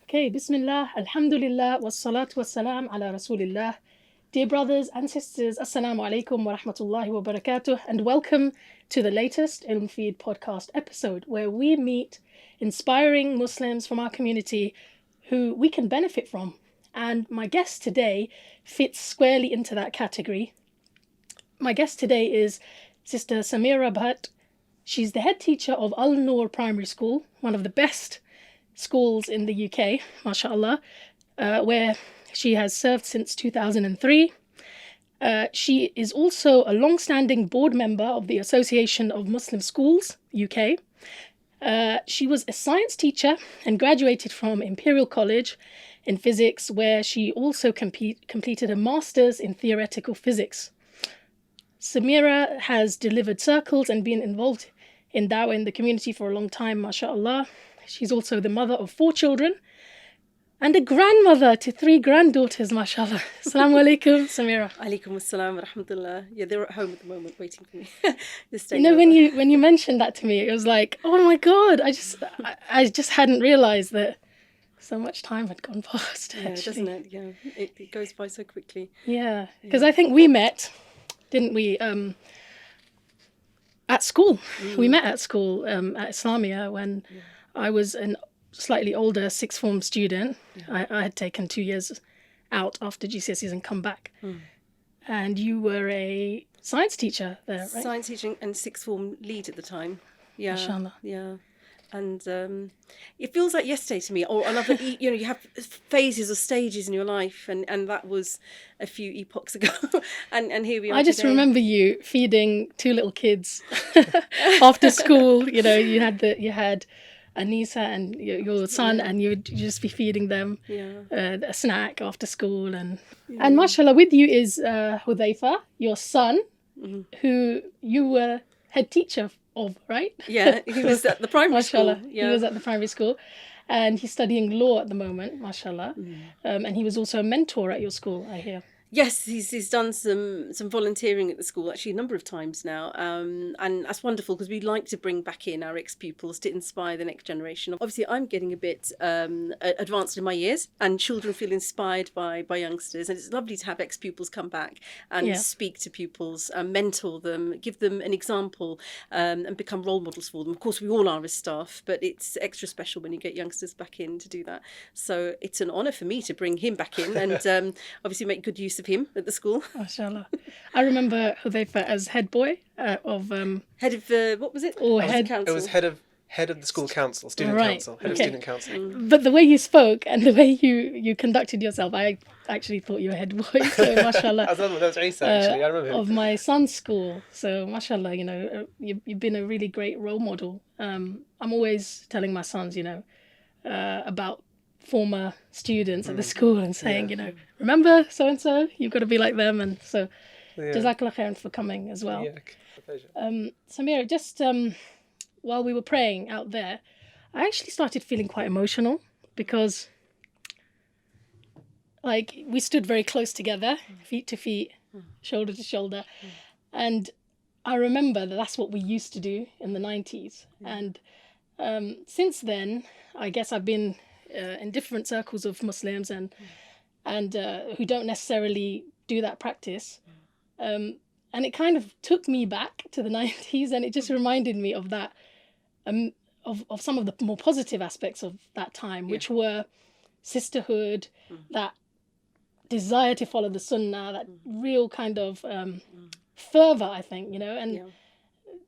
Okay, Bismillah, Alhamdulillah, wassalatu wassalam ala Rasulillah. Dear brothers and sisters, Assalamu alaikum wa rahmatullahi wa barakatuh, and welcome to the latest Ilm Feed podcast episode, where we meet inspiring Muslims from our community who we can benefit from. And my guest today fits squarely into that category. My guest today is Sister Someera Butt. She's the head teacher of Al Noor Primary School, one of the best schools in the UK, mashallah, where she has served since 2003. She is also a long-standing board member of the Association of Muslim Schools, UK. She was a science teacher and graduated from Imperial College in physics, where she also completed a master's in theoretical physics. Someera has delivered circles and been involved in da'wah in the community for a long time, mashallah. She's also the mother of 4 children and a grandmother to 3 granddaughters, mashallah. Assalamu alaikum, Someera. Alaikum assalam wa rahmatullah. Yeah, they're at home at the moment waiting for me. You know, when you mentioned that to me, it was like, oh my God, I just hadn't realised that so much time had gone past. Yeah, actually. doesn't it? Yeah, it goes by so quickly. Yeah, because I think we met, didn't we, at school. We met at school at Islamia when I was a slightly older sixth form student. I had taken 2 years out after GCSEs and come back. And you were a science teacher there, right? Science teaching and sixth form lead at the time. Yeah, Mashallah. yeah. And it feels like yesterday to me, or another, you have phases or stages in your life, and that was a few epochs ago, and here we are. I just today. remember you feeding 2 little kids after school. You know, you had Anisa and your son, and you would just be feeding them a snack after school, and mashallah, with you is Hudhayfah, your son, who you were head teacher of, right? Yeah, he was at the primary mashallah, school. Yeah. he was at the primary school, and he's studying law at the moment, mashallah. And he was also a mentor at your school, I hear. Yes, he's done some volunteering at the school actually a number of times now, and that's wonderful because we like to bring back in our ex-pupils to inspire the next generation. Obviously, I'm getting a bit advanced in my years, and children feel inspired by youngsters, and it's lovely to have ex-pupils come back and speak to pupils, mentor them, give them an example, and become role models for them. Of course, we all are as staff, but it's extra special when you get youngsters back in to do that. So it's an honour for me to bring him back in and obviously make good use of him at the school. Mashallah. I remember Hudhayfah as head boy of head of what was it? Or head council. It was head of the school council, student council, head of student council. But the way you spoke and the way you conducted yourself, I actually thought you were head boy. So mashallah. That was Isa, actually. I remember him. Of my son's school. So mashallah, you've been a really great role model. I'm always telling my sons, about former students at the school and saying, remember so-and-so, you've got to be like them. And so Jazakallah khairan for coming as well. Yeah, a pleasure. Someera, just while we were praying out there, I actually started feeling quite emotional because we stood very close together, feet to feet, shoulder to shoulder. And I remember that's what we used to do in the 90s. And since then, I guess I've been in different circles of Muslims and who don't necessarily do that practice. And it kind of took me back to the 90s, and it just reminded me of that, of some of the more positive aspects of that time, which were sisterhood, that desire to follow the sunnah, that real kind of fervour, I think, and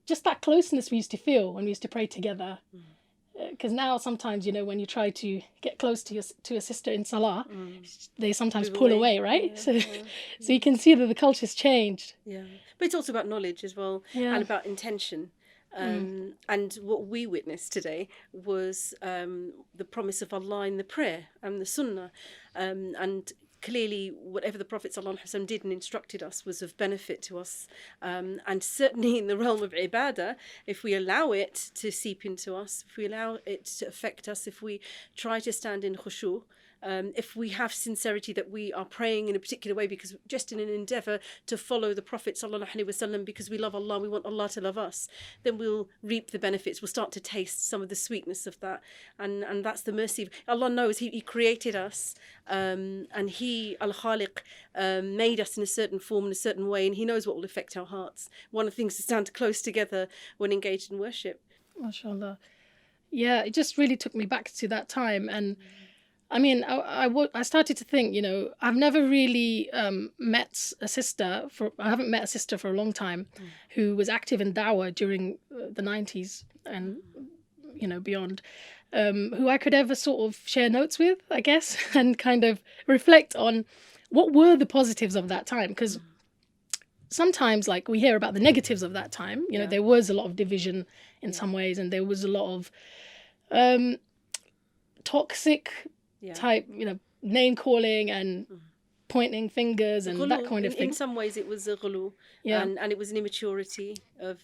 just that closeness we used to feel when we used to pray together. Because now sometimes, when you try to get close to a sister in Salah, they sometimes pull away, right? So you can see that the culture's changed. Yeah, but it's also about knowledge as well, and about intention. And what we witnessed today was the promise of Allah in the prayer and the Sunnah, and clearly whatever the Prophet ﷺ did and instructed us was of benefit to us. And certainly in the realm of ibadah, if we allow it to seep into us, if we allow it to affect us, if we try to stand in khushu', if we have sincerity that we are praying in a particular way because just in an endeavour to follow the Prophet ﷺ because we love Allah, we want Allah to love us, then we'll reap the benefits. We'll start to taste some of the sweetness of that, and that's the mercy. Allah knows He created us, and He, Al-Khaliq, made us in a certain form, in a certain way, and He knows what will affect our hearts. One of the things is to stand close together when engaged in worship. MashaAllah. Yeah, it just really took me back to that time. And I mean, I started to think, I've never really met a sister I haven't met a sister for a long time who was active in dawah during the 90s and, beyond, who I could ever sort of share notes with, I guess, and kind of reflect on what were the positives of that time. Because sometimes, like, we hear about the negatives of that time. There was a lot of division in some ways, and there was a lot of toxic type, name calling and pointing fingers and ghulu, that kind of thing. In some ways, it was a ghulu, and it was an immaturity of.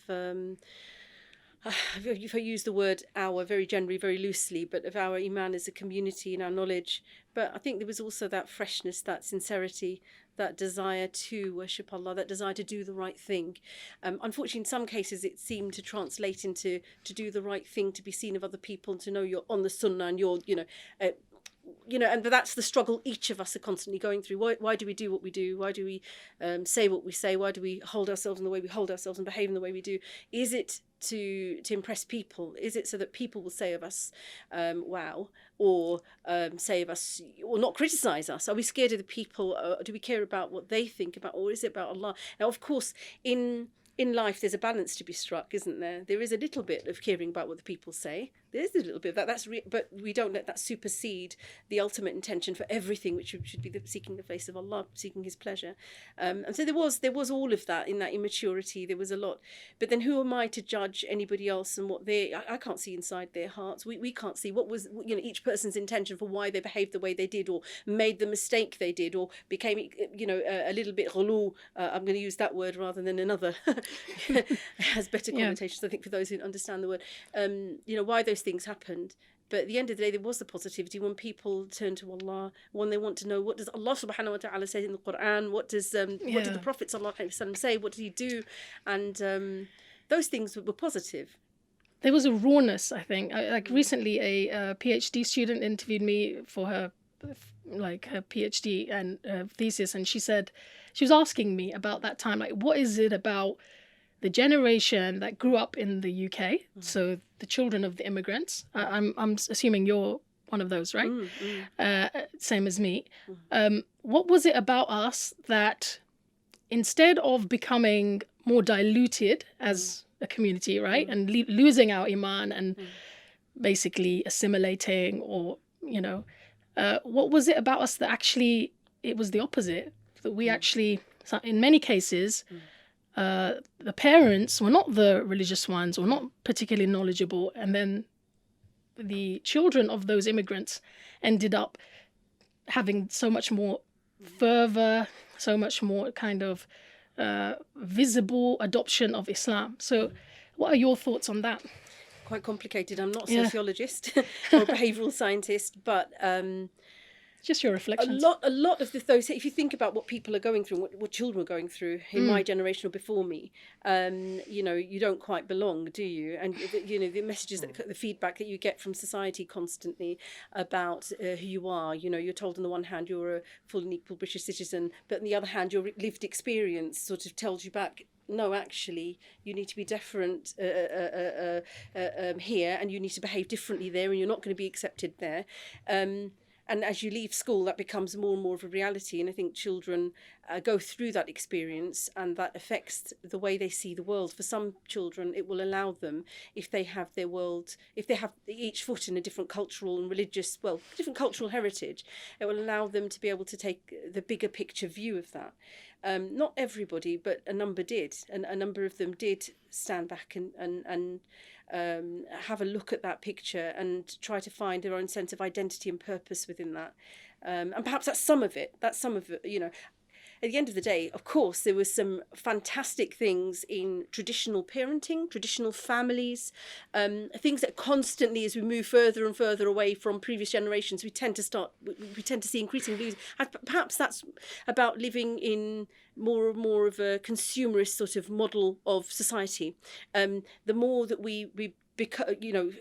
If I use the word "our" very generally, very loosely, but of our iman as a community and our knowledge. But I think there was also that freshness, that sincerity, that desire to worship Allah, that desire to do the right thing. Unfortunately, in some cases, it seemed to translate into to do the right thing, to be seen of other people, and to know you're on the sunnah and you're, and that's the struggle each of us are constantly going through. Why do we do what we do? Why do we say what we say? Why do we hold ourselves in the way we hold ourselves and behave in the way we do? Is it to impress people? Is it so that people will say of us, wow, or say of us, or not criticize us? Are we scared of the people? Do we care about what they think about, or is it about Allah? Now, of course, in life, there's a balance to be struck, isn't there? There is a little bit of caring about what the people say. There's a little bit of that. But we don't let that supersede the ultimate intention for everything, which should be seeking the face of Allah, seeking His pleasure. And so there was all of that in that immaturity. There was a lot. But then, who am I to judge anybody else and what I can't see inside their hearts. We can't see what was each person's intention for why they behaved the way they did, or made the mistake they did, or became a little bit ghulu. I'm going to use that word rather than another. It has better connotations, I think, for those who understand the word. Why those things happened. But at the end of the day, there was the positivity when people turn to Allah, when they want to know, what does Allah subhanahu wa ta'ala say in the Quran? What did the Prophet sallallahu alaihi wasallam say? What did he do? And those things were positive. There was a rawness, I think. Recently, a PhD student interviewed me for her PhD and thesis, and she was asking me about that time, like, what is it about the generation that grew up in the UK, so the children of the immigrants. I'm assuming you're one of those, right? Same as me. What was it about us that instead of becoming more diluted as a community, right, and losing our iman and basically assimilating, or what was it about us that actually it was the opposite, that we actually, in many cases, the parents were not the religious ones or not particularly knowledgeable, and then the children of those immigrants ended up having so much more fervor, so much more kind of visible adoption of Islam. So what are your thoughts on that? Quite complicated. I'm not a sociologist or a behavioural scientist, but just your reflections. A lot of those, if you think about what people are going through, what children are going through in my generation or before me, you don't quite belong, do you? And the messages, the feedback that you get from society constantly about who you are. You're told on the one hand you're a full and equal British citizen, but on the other hand your lived experience sort of tells you back, no, actually, you need to be different here, and you need to behave differently there, and you're not going to be accepted there. And as you leave school, that becomes more and more of a reality. And I think children go through that experience, and that affects the way they see the world. For some children, it will allow them, if they have their world, if they have each foot in a different cultural and religious, different cultural heritage, it will allow them to be able to take the bigger picture view of that. Not everybody, but a number did. And a number of them did stand back and have a look at that picture and try to find their own sense of identity and purpose within that. And perhaps that's some of it. You know. At the end of the day, of course, there were some fantastic things in traditional parenting, traditional families, things that constantly, as we move further and further away from previous generations, we tend to see increasing views. Perhaps that's about living in more and more of a consumerist sort of model of society. The more that we become, you know,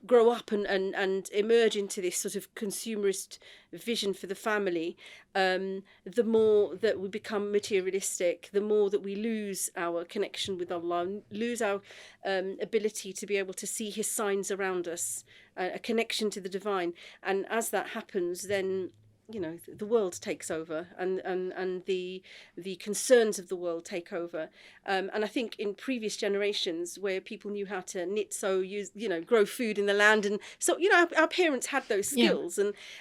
grow up and emerge into this sort of consumerist vision for the family, the more that we become materialistic, the more that we lose our connection with Allah, lose our ability to be able to see His signs around us, a connection to the divine. And as that happens, then, you know, the world takes over, and the concerns of the world take over. And I think in previous generations, where people knew how to knit, sew, use, you know, grow food in the land, and so, you know, our parents had those skills,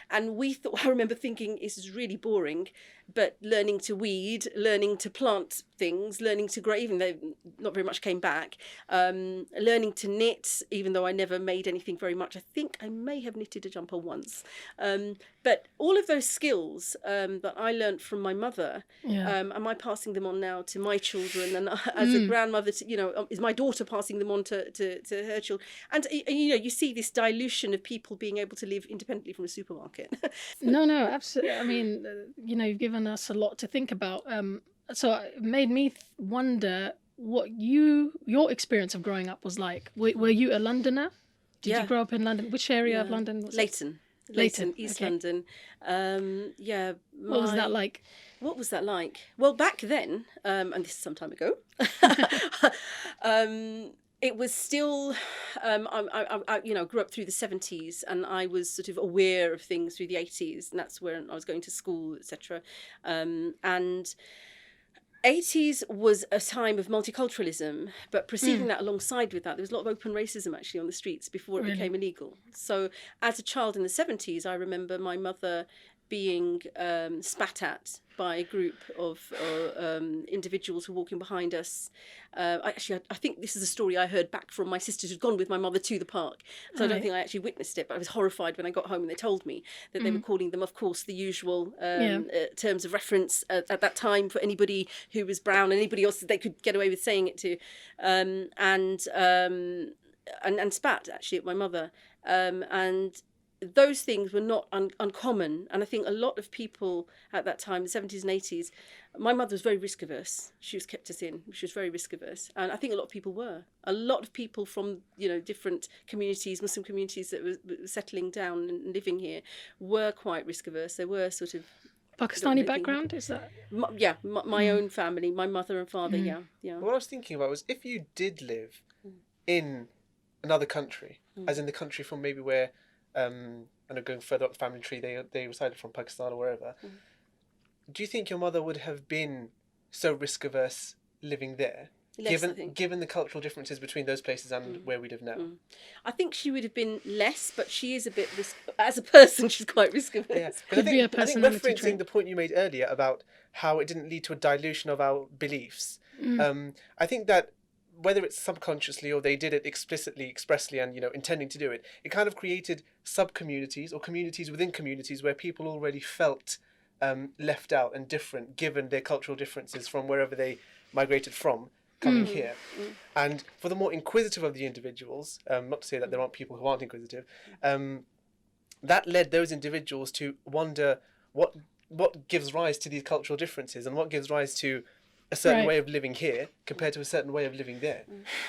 and we thought, I remember thinking, this is really boring. But learning to weed, learning to plant things, learning to grow, even though not very much came back, learning to knit, even though I never made anything very much. I think I may have knitted a jumper once. But all of those skills that I learnt from my mother, am I passing them on now to my children? And as a grandmother, you know, is my daughter passing them on to her children? And, you know, you see this dilution of people being able to live independently from a supermarket. No, absolutely. I mean, you know, you've given us a lot to think about. So it made me wonder what your experience of growing up was like. Were you a Londoner? Did you grow up in London? Which area of London was it? Leighton, East London. What was that like? What was that like? Well, back then, and this is some time ago, it was still, I you know, grew up through the 70s, and I was sort of aware of things through the 80s, and that's when I was going to school, etc. And 80s was a time of multiculturalism, but preceding that, alongside with that, there was a lot of open racism actually on the streets before it became illegal. So as a child in the 70s, I remember my mother being spat at by a group of individuals who were walking behind us. I think this is a story I heard back from my sisters who'd gone with my mother to the park. So I don't think I actually witnessed it, but I was horrified when I got home and they told me that they were calling them, of course, the usual terms of reference at that time for anybody who was brown, anybody else that they could get away with saying it to, and spat actually at my mother. And those things were not uncommon, and I think a lot of people at that time, the 70s and 80s, my mother was very risk averse. She was kept us in. She was very risk averse, and I think a lot of people were. A lot of people from, you know, different communities, Muslim communities that were settling down and living here, were quite risk averse. They were sort of Pakistani background, is that? My own family, my mother and father. Yeah. What I was thinking about was, if you did live in another country, as in the country from maybe where, and going further up the family tree, they resided from Pakistan or wherever. Do you think your mother would have been so risk averse living there, given the cultural differences between those places and where we live now? I think she would have been less, but she is a bit as a person, she's quite risk averse. Yeah. I think referencing the point you made earlier about how it didn't lead to a dilution of our beliefs. I think that whether it's subconsciously or they did it explicitly, expressly, and, you know, intending to do it, it kind of created sub-communities or communities within communities where people already felt left out and different, given their cultural differences from wherever they migrated from, coming here. And for the more inquisitive of the individuals, not to say that there aren't people who aren't inquisitive, that led those individuals to wonder what gives rise to these cultural differences and what gives rise to a certain way of living here compared to a certain way of living there.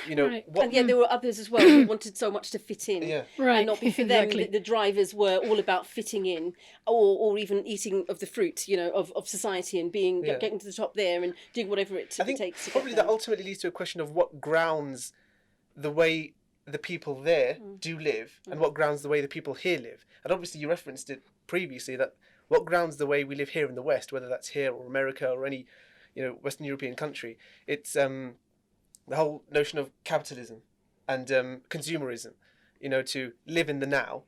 You know, and yet there were others as well who wanted so much to fit in, and not be for them. The drivers were all about fitting in, or even eating of the fruit, you know, of society, and getting to the top there and doing whatever it takes. Probably that ultimately leads to a question of what grounds the way the people there do live, and what grounds the way the people here live. And obviously, you referenced it previously, that what grounds the way we live here in the West, whether that's here or America or any, you know, Western European country. It's the whole notion of capitalism and consumerism, you know, to live in the now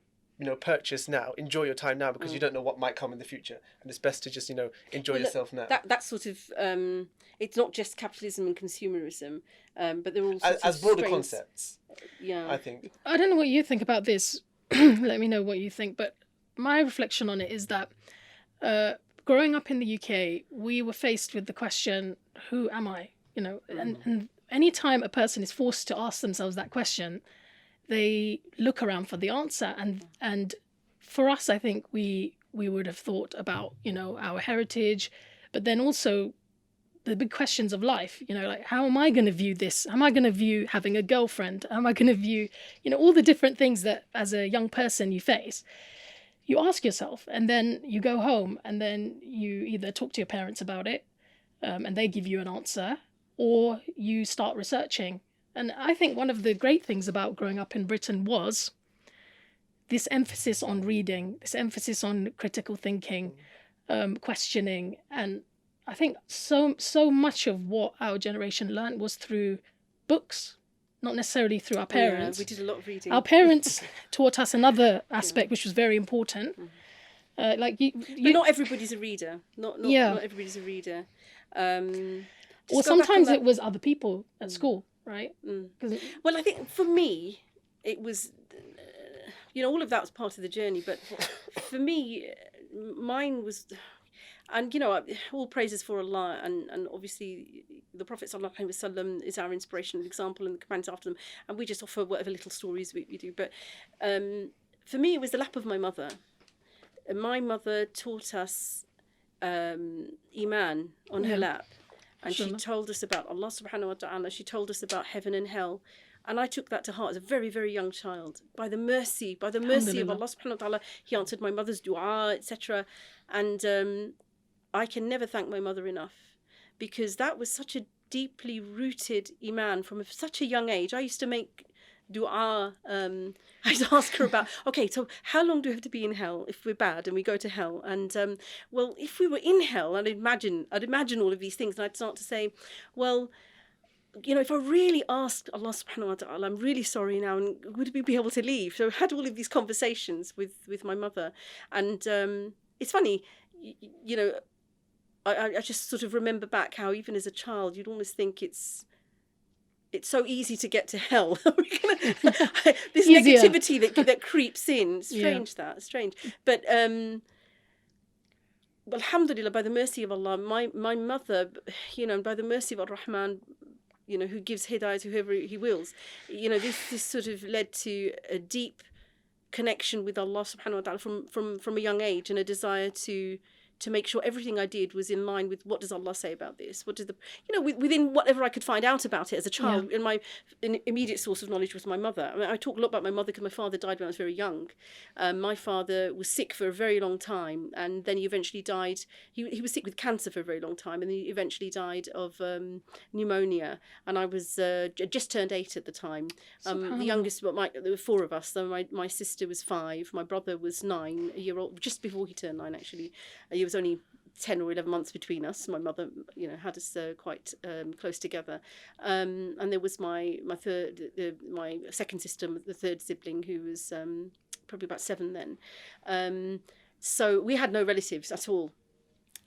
purchase now. Enjoy your time now, because you don't know what might come in the future, and it's best to just enjoy yourself now. That sort of it's not just capitalism and consumerism, but they're all sorts as of broader strains. concepts. Yeah, I think. I don't know what you think about this. Let me know what you think. But my reflection on it is that growing up in the UK, we were faced with the question, "Who am I?" And any time a person is forced to ask themselves that question, they look around for the answer. And for us, I think we would have thought about our heritage, but then also the big questions of life, like, how am I going to view this? Am I going to view having a girlfriend? Am I going to view, all the different things that as a young person you face? You ask yourself, and then you go home, and then you either talk to your parents about it, and they give you an answer, or you start researching. And I think one of the great things about growing up in Britain was this emphasis on reading, this emphasis on critical thinking, questioning. And I think so much of what our generation learned was through books, not necessarily through our parents. Yeah, we did a lot of reading. Our parents taught us another aspect, which was very important. But not everybody's a reader. Not everybody's a reader. Or sometimes it was other people at school, right? Well, I think for me, it was, all of that was part of the journey. But for me, mine was, and all praises for Allah, and obviously the Prophet Sallallahu Alaihi Wasallam is our inspirational example, and the companions after them, and we just offer whatever little stories we do. But for me, it was the lap of my mother. And my mother taught us Iman on her lap. And she told us about Allah subhanahu wa ta'ala. She told us about heaven and hell. And I took that to heart as a very, very young child. By the mercy of Allah subhanahu wa ta'ala, He answered my mother's dua, etc. And I can never thank my mother enough, because that was such a deeply rooted Iman from such a young age. I used to make dua. I'd ask her about, okay, so how long do we have to be in hell if we're bad and we go to hell? And well, if we were in hell, I'd imagine all of these things, and I'd start to say, well, if I really asked Allah subhanahu wa ta'ala, I'm really sorry now, and would we be able to leave? So I had all of these conversations with my mother. And it's funny, I just sort of remember back how even as a child, you'd almost think it's so easy to get to hell. This Easier. negativity that creeps in. Strange. But alhamdulillah, by the mercy of Allah, my mother, and by the mercy of Ar-Rahman, who gives hidayah to whoever He wills, this sort of led to a deep connection with Allah subhanahu wa ta'ala from a young age, and a desire to make sure everything I did was in line with what does Allah say about this? What does within whatever I could find out about it as a child. And my immediate source of knowledge was my mother. I mean, I talk a lot about my mother because my father died when I was very young. My father was sick for a very long time, and then he eventually died. He was sick with cancer for a very long time, and then he eventually died of pneumonia. And I was just turned 8 at the time. The youngest, there were 4 of us. So my sister was 5, my brother was 9, a year old, just before he turned 9 actually. He was only 10 or 11 months between us. My mother, had us quite close together. And there was my second sister, the third sibling, who was probably about 7 then. So we had no relatives at all.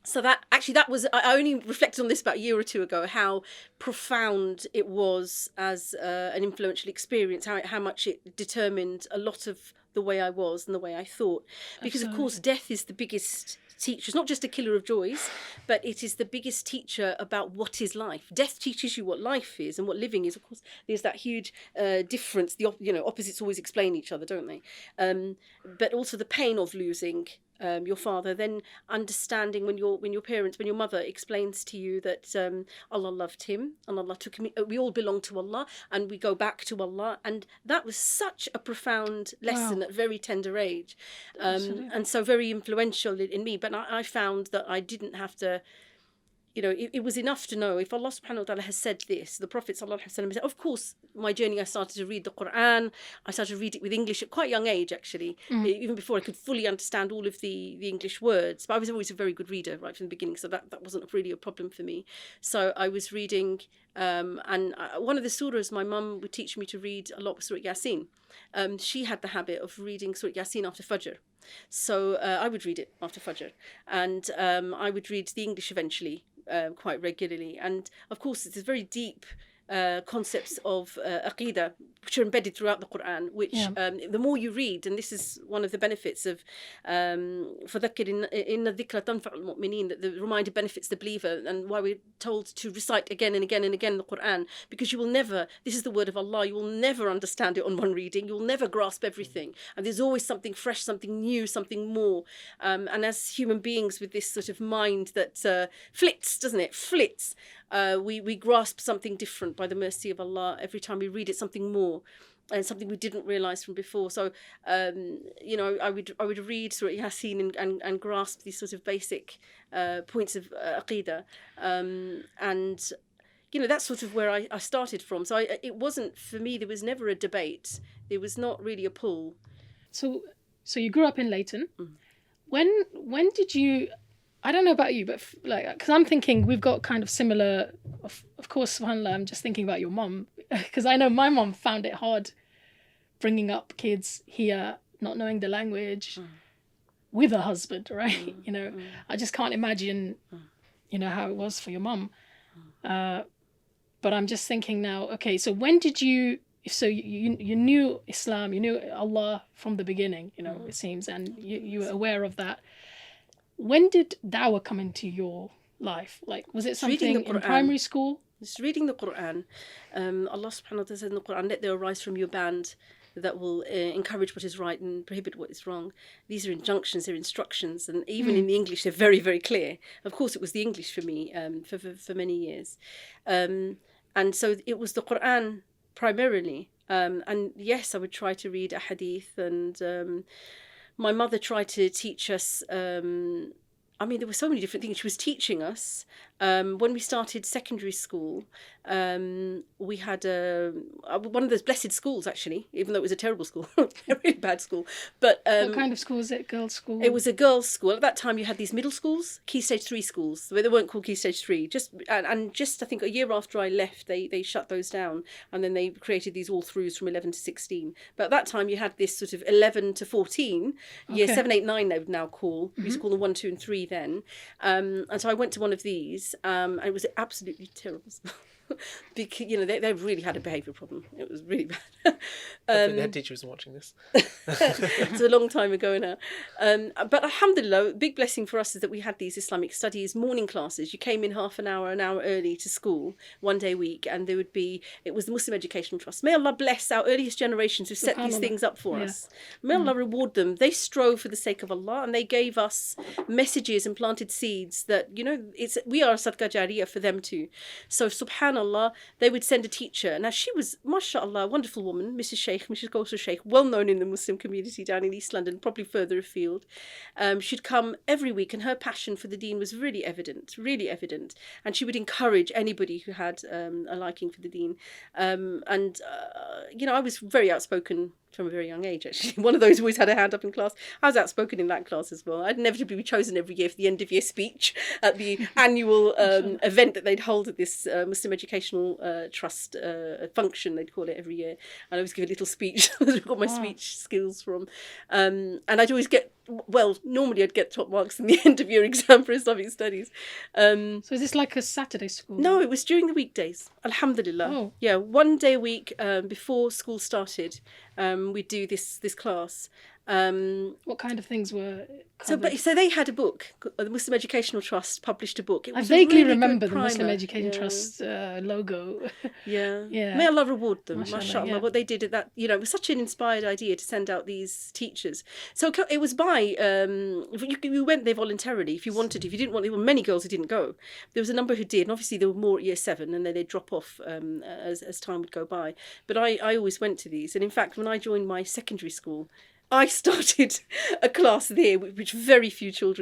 So that was, I only reflected on this about a year or 2 ago, how profound it was as an influential experience, how much it determined a lot of the way I was and the way I thought. Because, of course, death is the biggest teacher. It's not just a killer of joys, but it is the biggest teacher about what is life. Death teaches you what life is and what living is. Of course, there's that huge difference. Opposites always explain each other, don't they? But also the pain of losing your father, then understanding when your mother explains to you that Allah loved him and Allah took him, we all belong to Allah and we go back to Allah, and that was such a profound lesson at a very tender age, and so very influential in me. But I found that I didn't have to it was enough to know if Allah subhanahu wa ta'ala has said this, the Prophet sallallahu alaihi wasallam said, of course, my journey, I started to read the Quran. I started to read it with English at quite a young age, actually, even before I could fully understand all of the English words. But I was always a very good reader right from the beginning, so that wasn't really a problem for me. So I was reading, and one of the surahs my mum would teach me to read a lot was Surah Yasin. She had the habit of reading Surah Yasin after Fajr. So I would read it after Fajr, and I would read the English eventually quite regularly. And of course, it's a very deep concepts of Aqidah, which are embedded throughout the Quran, which the more you read, and this is one of the benefits of فَذَكِّرْ إِنَّ الذِّكْرَ تَنْفَعُ الْمُؤْمِنِينَ, that the reminder benefits the believer, and why we're told to recite again and again and again the Quran, because you will never, this is the word of Allah, you will never understand it on one reading, you will never grasp everything, and there's always something fresh, something new, something more. And as human beings with this sort of mind that flits, doesn't it? Flits. We grasp something different by the mercy of Allah every time we read it, something more, and something we didn't realise from before. So, I would read Surah Yasin and grasp these sort of basic points of Aqidah, and that's sort of where I started from. So it wasn't, for me, there was never a debate. There was not really a pull. So you grew up in Leighton. When did you? I don't know about you, but because I'm thinking we've got kind of similar. Of course, subhanAllah, I'm just thinking about your mom, because I know my mom found it hard bringing up kids here, not knowing the language, with a husband, right? I just can't imagine, how it was for your mom. But I'm just thinking now. Okay, so when did you? So you knew Islam, you knew Allah from the beginning, it seems, and you were aware of that. When did dawah come into your life? Like, was it something in primary school? Just reading the Quran. Allah subhanahu wa ta'ala said in the Quran, let there arise from your band that will encourage what is right and prohibit what is wrong. These are injunctions, they're instructions, and even in the English, they're very, very clear. Of course, it was the English for me for many years. And so it was the Quran primarily. And yes, I would try to read a hadith, and my mother tried to teach us, there were so many different things she was teaching us. When we started secondary school, we had one of those blessed schools, actually, even though it was a terrible school, a really bad school. But what kind of school was it? Girls' school? It was a girls' school. At that time, you had these middle schools, Key Stage 3 schools, where they weren't called Key Stage 3. Just I think a year after I left, they shut those down, and then they created these all-throughs from 11 to 16. But at that time, you had this sort of 11 to 14, year 7, 8, 9 they would now call. We used to call them 1, 2 and 3 then. And so I went to one of these, and it was absolutely terrible. Because they really had a behaviour problem. It was really bad. The head teacher wasn't watching this. It's a long time ago now. But alhamdulillah, a big blessing for us is that we had these Islamic studies morning classes. You came in half an hour early to school one day a week, and it was the Muslim Educational Trust. May Allah bless our earliest generations who set these things up for us. May Allah reward them. They strove for the sake of Allah, and they gave us messages and planted seeds that, we are a sadqa jariyah for them too. So subhanallah, they would send a teacher. Now she was, mashallah, a wonderful woman, Mrs. Gosar Sheikh, well known in the Muslim community down in East London, probably further afield. She'd come every week, and her passion for the deen was really evident. And she would encourage anybody who had a liking for the deen. I was very outspoken from a very young age, actually. One of those who always had a hand up in class. I was outspoken in that class as well. I'd inevitably be chosen every year for the end of year speech at the annual event that they'd hold at this Muslim Educational Trust function, they'd call it every year. And I always give a little speech. I got my speech skills from. And I'd always normally I'd get top marks in the end of year exam for Islamic studies. So is this like a Saturday school? No, it was during the weekdays. Alhamdulillah. Oh. Yeah, one day a week before school started, we'd do this class. What kind of things were covered? So they had a book. The Muslim Educational Trust published a book. I vaguely remember the Muslim Education Trust logo. Yeah. May Allah reward them. Mashallah. What they did at that, it was such an inspired idea to send out these teachers. So it was by, you went there voluntarily if you wanted. If you didn't want, there were many girls who didn't go. There was a number who did, and obviously there were more at year 7, and then they'd drop off as time would go by. But I always went to these, and in fact, when I joined my secondary school, I started a class there, which very few girls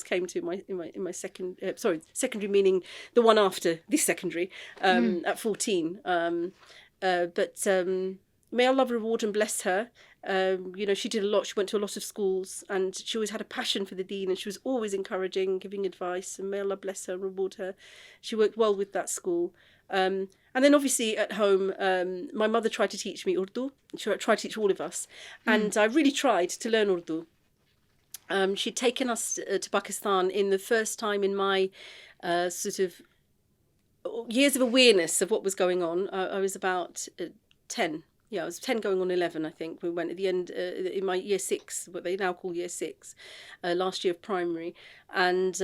came to in my secondary, meaning the one after this secondary, at 14. But may Allah reward and bless her. She did a lot. She went to a lot of schools, and she always had a passion for the deen, and she was always encouraging, giving advice, and may Allah bless her and reward her. She worked well with that school. And then obviously at home, my mother tried to teach me Urdu. She tried to teach all of us. And I really tried to learn Urdu. She'd taken us to Pakistan in the first time in my sort of years of awareness of what was going on. I was about 10. Yeah, I was 10 going on 11, I think. We went at the end in my year 6, what they now call year 6, last year of primary. And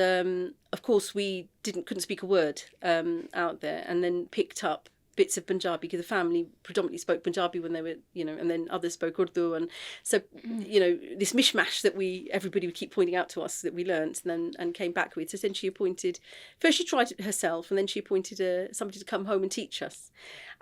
of course, we couldn't speak a word out there, and then picked up bits of Punjabi, because the family predominantly spoke Punjabi when they were, and then others spoke Urdu. And so, this mishmash that everybody would keep pointing out to us that we learnt and came back with. So then first she tried it herself, and then she appointed somebody to come home and teach us.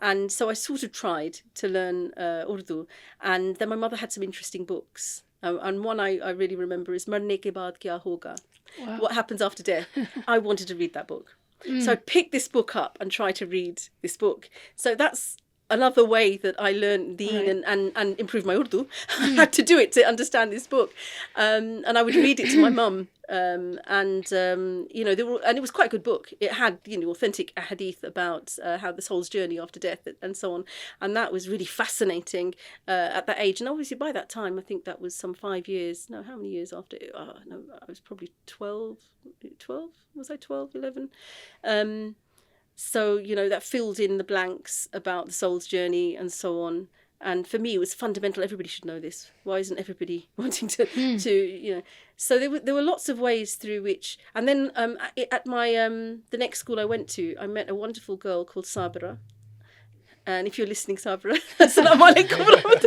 And so I sort of tried to learn Urdu. And then my mother had some interesting books. And one I really remember is Marne ke baad kya hoga? Wow. What happens after death? I wanted to read that book. So I picked this book up and tried to read this book. So that's another way that I learned Deen and improved my Urdu. I had to do it to understand this book. And I would read it to my mum. And it was quite a good book. It had, authentic hadith about how the soul's journey after death and so on. And that was really fascinating at that age. And obviously by that time, I think that was some 5 years. No, how many years after? No, I was probably 12? Was I 12, 11? So, that filled in the blanks about the soul's journey and so on. And for me, it was fundamental. Everybody should know this. Why isn't everybody wanting to So there were lots of ways through which. And then at my the next school I went to, I met a wonderful girl called Sabira. And if you're listening, Sabira, assalamu alaikum.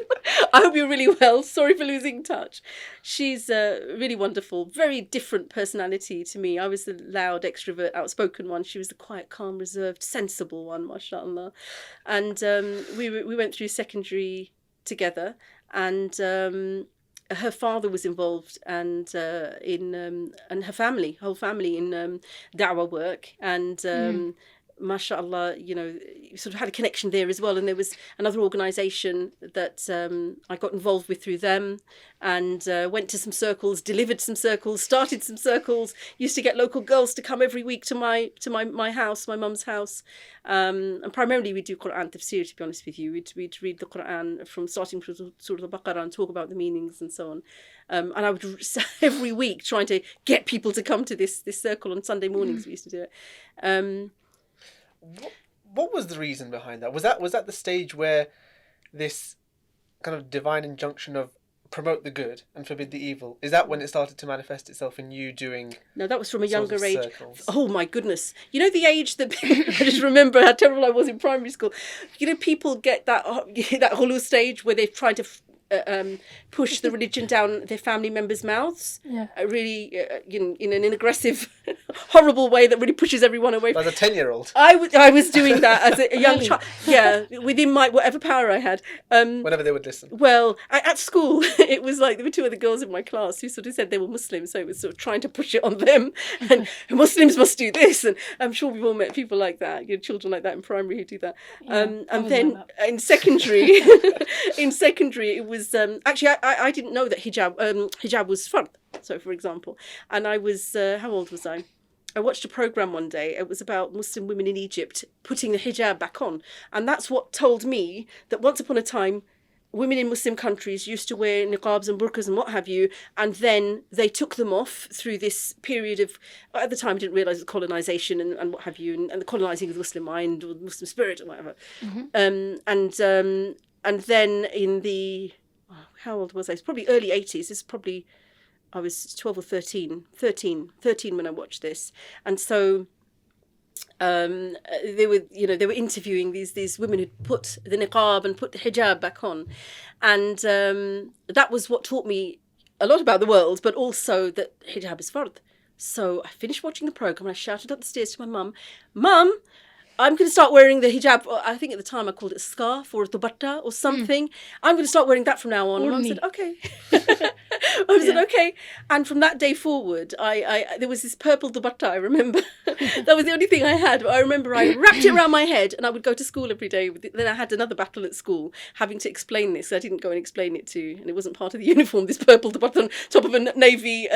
I hope you're really well. Sorry for losing touch. She's really wonderful. Very different personality to me. I was the loud, extrovert, outspoken one. She was the quiet, calm, reserved, sensible one, mashallah. And we went through secondary together. And her father was involved, and her whole family in da'wah work. And mashallah, sort of had a connection there as well. And there was another organisation that I got involved with through them, and went to some circles, delivered some circles, started some circles, used to get local girls to come every week to my house, my mum's house. And primarily we do Quran tafsir, to be honest with you. We'd read the Quran starting from Surah Al-Baqarah and talk about the meanings and so on. And I would every week trying to get people to come to this circle on Sunday mornings. We used to do it. What was the reason behind that? Was that the stage where this kind of divine injunction of promote the good and forbid the evil, is that when it started to manifest itself in you doing? No, that was from a younger age. Circles? Oh my goodness. The age that I just remember how terrible I was in primary school. People get that hulu stage where they've tried to push the religion down their family members' mouths, really in an aggressive, horrible way that really pushes everyone away. As a 10-year-old, I was doing that as a young child. Yeah, within my whatever power I had. Whenever they would listen. Well, at school, it was like there were 2 other girls in my class who sort of said they were Muslim, so it was sort of trying to push it on them. And Muslims must do this, and I'm sure we've all met people like that, children like that in primary who do that. And then in secondary, it was. Actually, I didn't know that hijab was fard. So, for example, and I was how old was I? I watched a program one day. It was about Muslim women in Egypt putting the hijab back on, and that's what told me that once upon a time, women in Muslim countries used to wear niqabs and burqas and what have you, and then they took them off through this period of, at the time I didn't realise, colonisation and what have you, and the colonising of the Muslim mind or the Muslim spirit or whatever. And then in the how old was I? It's probably early 80s. I was 12 or 13 when I watched this. And so they were interviewing these women who'd put the niqab and put the hijab back on. And that was what taught me a lot about the world, but also that hijab is fard. So I finished watching the programme and I shouted up the stairs to my mum, I'm going to start wearing the hijab. I think at the time I called it scarf or dupatta or something. I'm going to start wearing that from now on. And Mum said, okay. I said, okay. And from that day forward, I there was this purple dupatta, I remember. That was the only thing I had. But I remember I wrapped it around my head and I would go to school every day. Then I had another battle at school having to explain this. I didn't go and explain it to, and it wasn't part of the uniform, this purple dupatta on top of a navy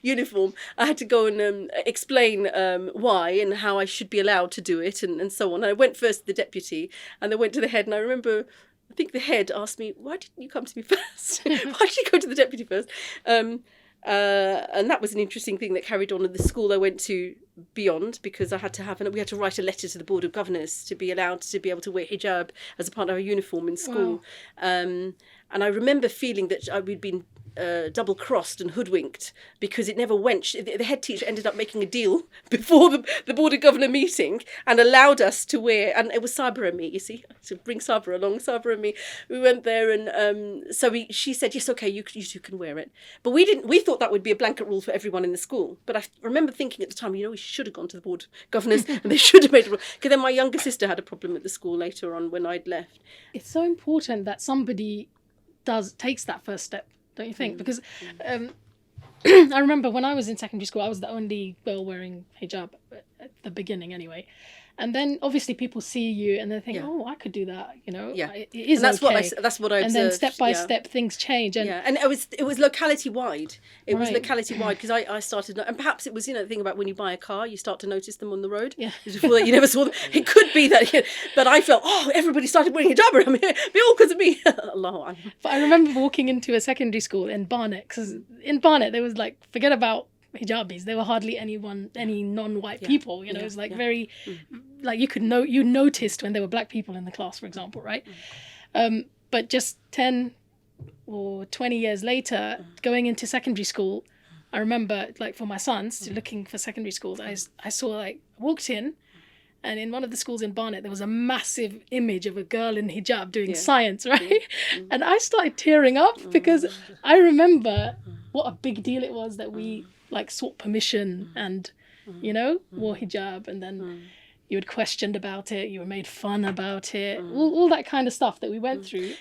uniform. I had to go and explain why and how I should be allowed to do it and so on. And I went first to the deputy and then went to the head, and I remember, I think the head asked me, why didn't you come to me first? Why did you go to the deputy first? And that was an interesting thing that carried on in the school I went to beyond, because I had to we had to write a letter to the Board of Governors to be allowed to be able to wear hijab as a part of our uniform in school. Wow. And I remember feeling that we'd been double-crossed and hoodwinked because it never went. The head teacher ended up making a deal before the Board of Governor meeting and allowed us to wear, and it was Sabra and me, you see, so bring Sabra along, Sabra and me. We went there and she said, yes, okay, you two can wear it. But we thought that would be a blanket rule for everyone in the school. But I remember thinking at the time, we should have gone to the Board of Governors and they should have made a rule. Because then my younger sister had a problem at the school later on when I'd left. It's so important that somebody takes that first step, don't you think? Because I remember when I was in secondary school, I was the only girl wearing hijab at the beginning anyway. And then obviously people see you and they think, oh, I could do that, Yeah. It is and that's okay. That's what I observed. And then step by step things change. And and it was locality wide. It was locality wide because I started, and perhaps it was the thing about when you buy a car, you start to notice them on the road. Yeah. Before that, you never saw them. It could be that, but I felt, everybody started wearing hijab around me, all because of me. Allah. But I remember walking into a secondary school in Barnet, because in Barnet there was forget about hijabis, there were hardly any non-white people, it was very you noticed when there were black people in the class, for example, right? But just 10 or 20 years later, going into secondary school, I remember for my sons looking for secondary schools, I saw walked in, and in one of the schools in Barnet there was a massive image of a girl in hijab doing science, right? And I started tearing up because I remember what a big deal it was that we sought permission and wore hijab, and then you were questioned about it, you were made fun about it, all that kind of stuff that we went through.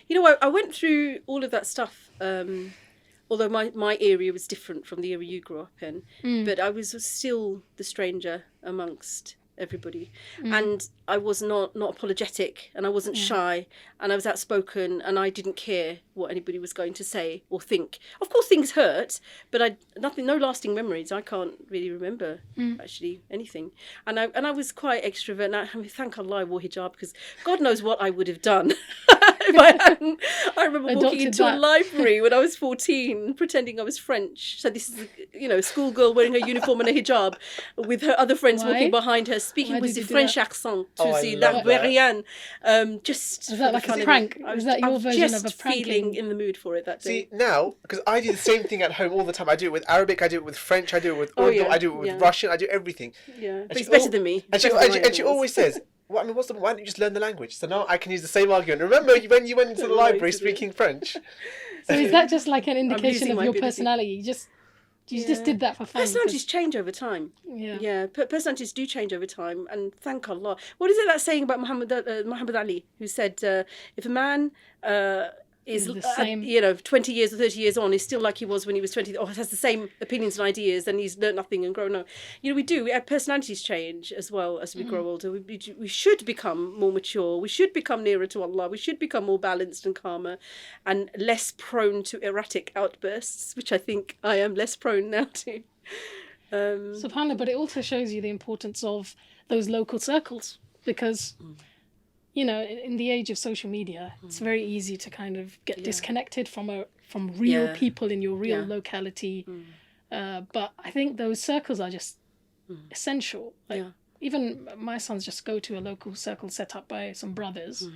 I went through all of that stuff, although my area was different from the area you grew up in, but I was still the stranger amongst everybody, and I was not apologetic, and I wasn't shy, and I was outspoken, and I didn't care what anybody was going to say or think. Of course things hurt, but no lasting memories. I can't really remember actually anything, and I was quite extrovert, and I thank Allah I wore hijab, because God knows what I would have done if I hadn't. I remember walking into a library when I was 14 pretending I was French, so this is a schoolgirl wearing her uniform and a hijab with her other friends walking behind her, speaking with the French accent to see l'Algérienne. Was that like a prank? Was that your version of a prank? Feeling in the mood for it that day. See, now, because I do the same thing at home all the time. I do it with Arabic, I do it with French, I do it with Urdu, I do it with Russian, I do everything. Yeah, but it's better than me. And she always says, why don't you just learn the language? So now I can use the same argument. Remember when you went into the library speaking French? So is that just like an indication of your personality? You just did that for fun. Personalities change over time. Yeah. Personalities do change over time, and thank Allah. What is it that saying about Muhammad Ali, who said, if a man is 20 years or 30 years on, is still like he was when he was 20, or has the same opinions and ideas, then he's learnt nothing and grown up. Our personalities change as well as we grow older. We should become more mature. We should become nearer to Allah. We should become more balanced and calmer and less prone to erratic outbursts, which I think I am less prone now to. SubhanAllah, but it also shows you the importance of those local circles, because in the age of social media, it's very easy to kind of get disconnected from real people in your real locality. But I think those circles are just essential. Even my sons just go to a local circle set up by some brothers,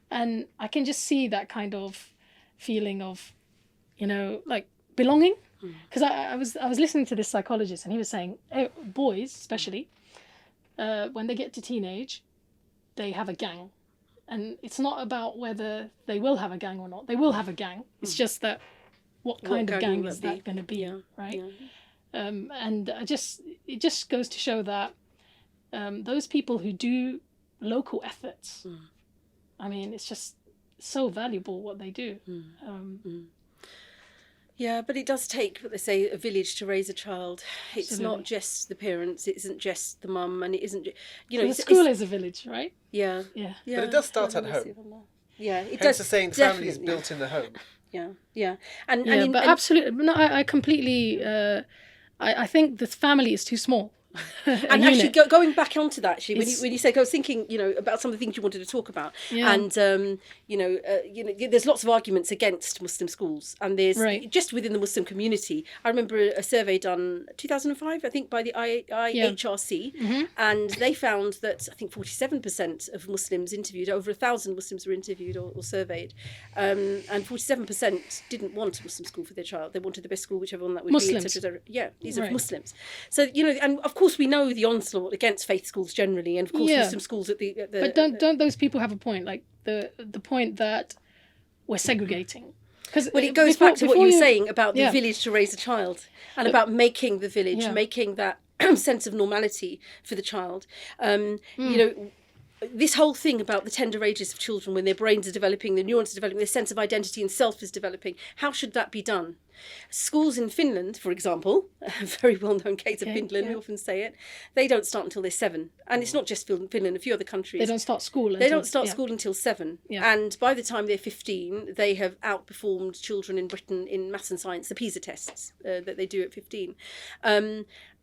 and I can just see that kind of feeling of, belonging. Because I was listening to this psychologist, and he was saying, boys especially, when they get to teenage, they have a gang, and it's not about whether they will have a gang or not. They will have a gang. It's just that what kind of gang is that going to be, right? And it just goes to show that those people who do local efforts. I mean, it's just so valuable what they do. Yeah, but it does take, what they say, a village to raise a child. It's Absolutely. not just the parents, it isn't just the mum, and it isn't, you So know, the school is a village, right? Yeah. Yeah. But it does start at home. Yeah, it Hence does. the saying, family is definitely. built in the home. Yeah. And But absolutely, no, I completely, I think the family is too small. And actually, going back onto that, actually, when you say, I was thinking, you know, about some of the things you wanted to talk about, and there's lots of arguments against Muslim schools, and there's just within the Muslim community. I remember a survey done 2005, I think, by the IHRC, and they found that I think 47% of Muslims interviewed, over 1,000 Muslims were interviewed or surveyed, and 47% didn't want a Muslim school for their child. They wanted the best school, whichever one that would Muslims. be. Etc. Yeah, these are Muslims. So and of course we know the onslaught against faith schools generally, and of course Muslim schools at the but don't those people have a point? Like the point that we're segregating. Well, it goes back to what you were saying about the village to raise a child, and about making the village, making that sense of normality for the child. You know, this whole thing about the tender ages of children, when their brains are developing, their neurons are developing, their sense of identity and self is developing. How should that be done? Schools in Finland, for example, a very well-known case of Finland, we often say it, they don't start until they're 7. And it's not just Finland, a few other countries. They don't start school until 7. And by the time they're 15, they have outperformed children in Britain in maths and science, the PISA tests that they do at 15.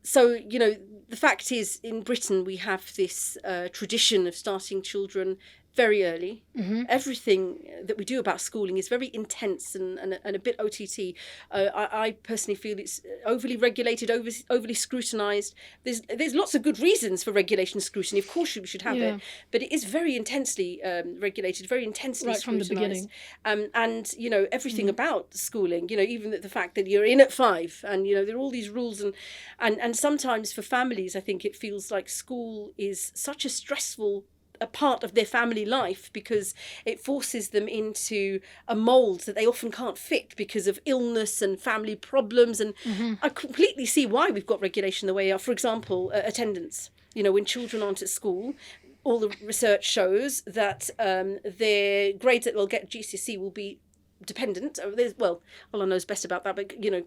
So, you know, the fact is, in Britain, we have this tradition of starting children very early. Everything that we do about schooling is very intense and a bit OTT. I personally feel it's overly regulated, overly scrutinised. There's lots of good reasons for regulation and scrutiny. Of course we should have it, but it is very intensely regulated, very intensely scrutinised. From the beginning. And, you know, everything about schooling, you know, even the fact that you're in at 5 and, you know, there are all these rules and sometimes for families, I think it feels like school is such a stressful a part of their family life because it forces them into a mould that they often can't fit because of illness and family problems. And I completely see why we've got regulation the way we are. For example, attendance. You know, when children aren't at school, all the research shows that their grades that they'll get at GCSE will be dependent. Allah knows best about that, but you know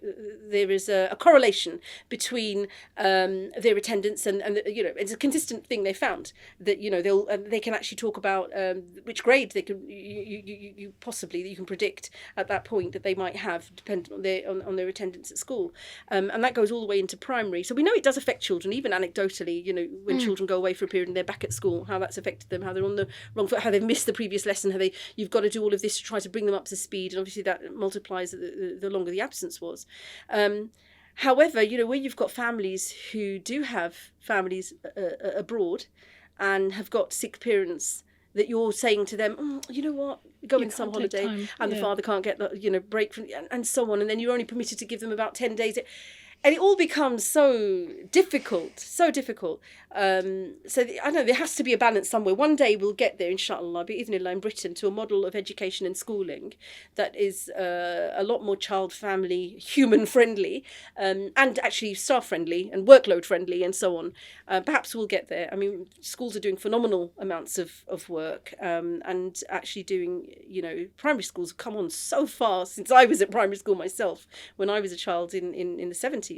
there is a correlation between their attendance and you know it's a consistent thing they found that you know they can actually talk about which grade they can you can predict at that point that they might have dependent on their attendance at school, and that goes all the way into primary. So we know it does affect children, even anecdotally. You know, when children go away for a period and they're back at school, how that's affected them, how they're on the wrong foot, how they've missed the previous lesson, you've got to do all of this to try to bring them up to speed. And obviously that multiplies the longer the absence was. However, you know, where you've got families who do have families abroad and have got sick parents that you're saying to them, you know what, go in some holiday and the father can't get the break from and so on, and then you're only permitted to give them about 10 days. And it all becomes so difficult. So I know there has to be a balance somewhere. One day we'll get there, inshallah, in Britain, to a model of education and schooling that is a lot more child, family, human friendly, and actually staff friendly and workload friendly and so on. Perhaps we'll get there. I mean, schools are doing phenomenal amounts of work and actually doing, you know, primary schools have come on so far since I was at primary school myself when I was a child in the 70s.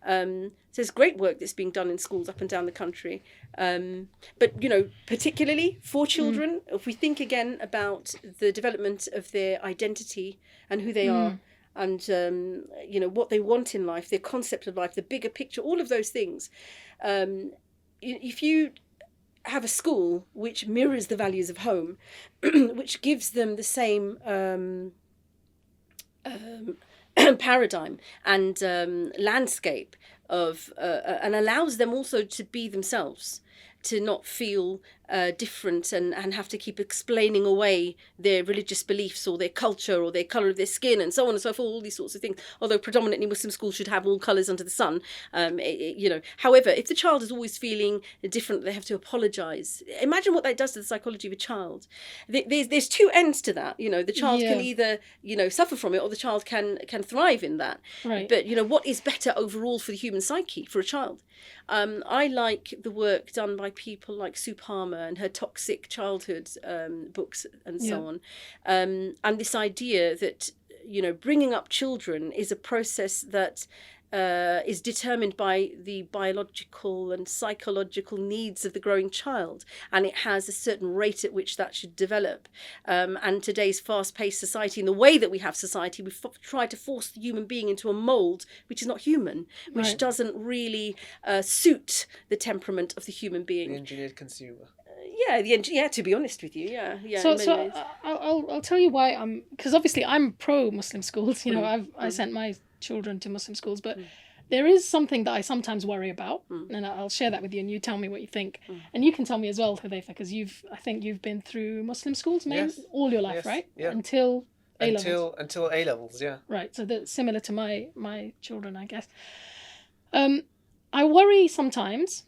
So there's great work that's being done in schools up and down the country. But, you know, particularly for children, if we think again about the development of their identity and who they are and, you know, what they want in life, their concept of life, the bigger picture, all of those things. If you have a school which mirrors the values of home, which gives them the same paradigm and landscape of and allows them also to be themselves, to not feel different and have to keep explaining away their religious beliefs or their culture or their colour of their skin and so on and so forth, all these sorts of things. Although predominantly Muslim schools should have all colours under the sun, you know. However, if the child is always feeling different, they have to apologise. Imagine what that does to the psychology of a child. There's two ends to that. You know, the child can either, you know, suffer from it or the child can thrive in that. Right. But, you know, what is better overall for the human psyche, for a child? I like the work done done by people like Sue Palmer and her Toxic Childhood books and so on. And this idea that, bringing up children is a process that is determined by the biological and psychological needs of the growing child, and it has a certain rate at which that should develop. And today's fast-paced society, in the way that we have society, we try to force the human being into a mould which is not human, which doesn't really suit the temperament of the human being. The engineered consumer. To be honest with you, So I'll tell you why because obviously I'm pro Muslim schools. I sent my children to Muslim schools, but there is something that I sometimes worry about, and I'll share that with you, and you tell me what you think, and you can tell me as well, Hudhayfah, because I think you've been through Muslim schools all your life, right? Yeah. Until A levels. Until A levels, yeah. Right. So that's similar to my children, I guess. I worry sometimes.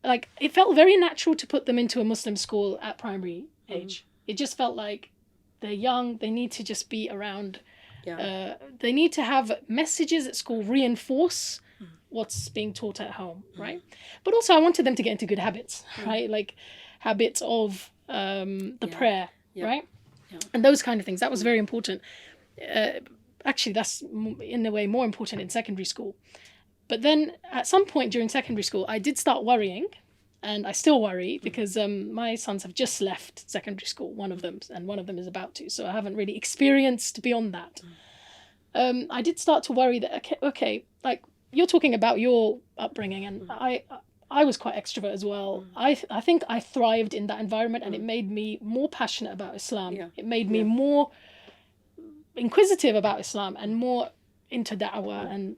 Like, it felt very natural to put them into a Muslim school at primary age. It just felt like they're young, they need to just be around. They need to have messages at school reinforce what's being taught at home, right? But also I wanted them to get into good habits, right? Like habits of the prayer, right? Yeah. And those kind of things. That was very important. Actually, that's in a way more important in secondary school. But then at some point during secondary school, I did start worrying, and I still worry because my sons have just left secondary school, one of them is about to. So I haven't really experienced beyond that. I did start to worry that, okay, like you're talking about your upbringing, and I was quite extrovert as well. I think I thrived in that environment, and it made me more passionate about Islam. Yeah. It made me more inquisitive about Islam and more into da'wah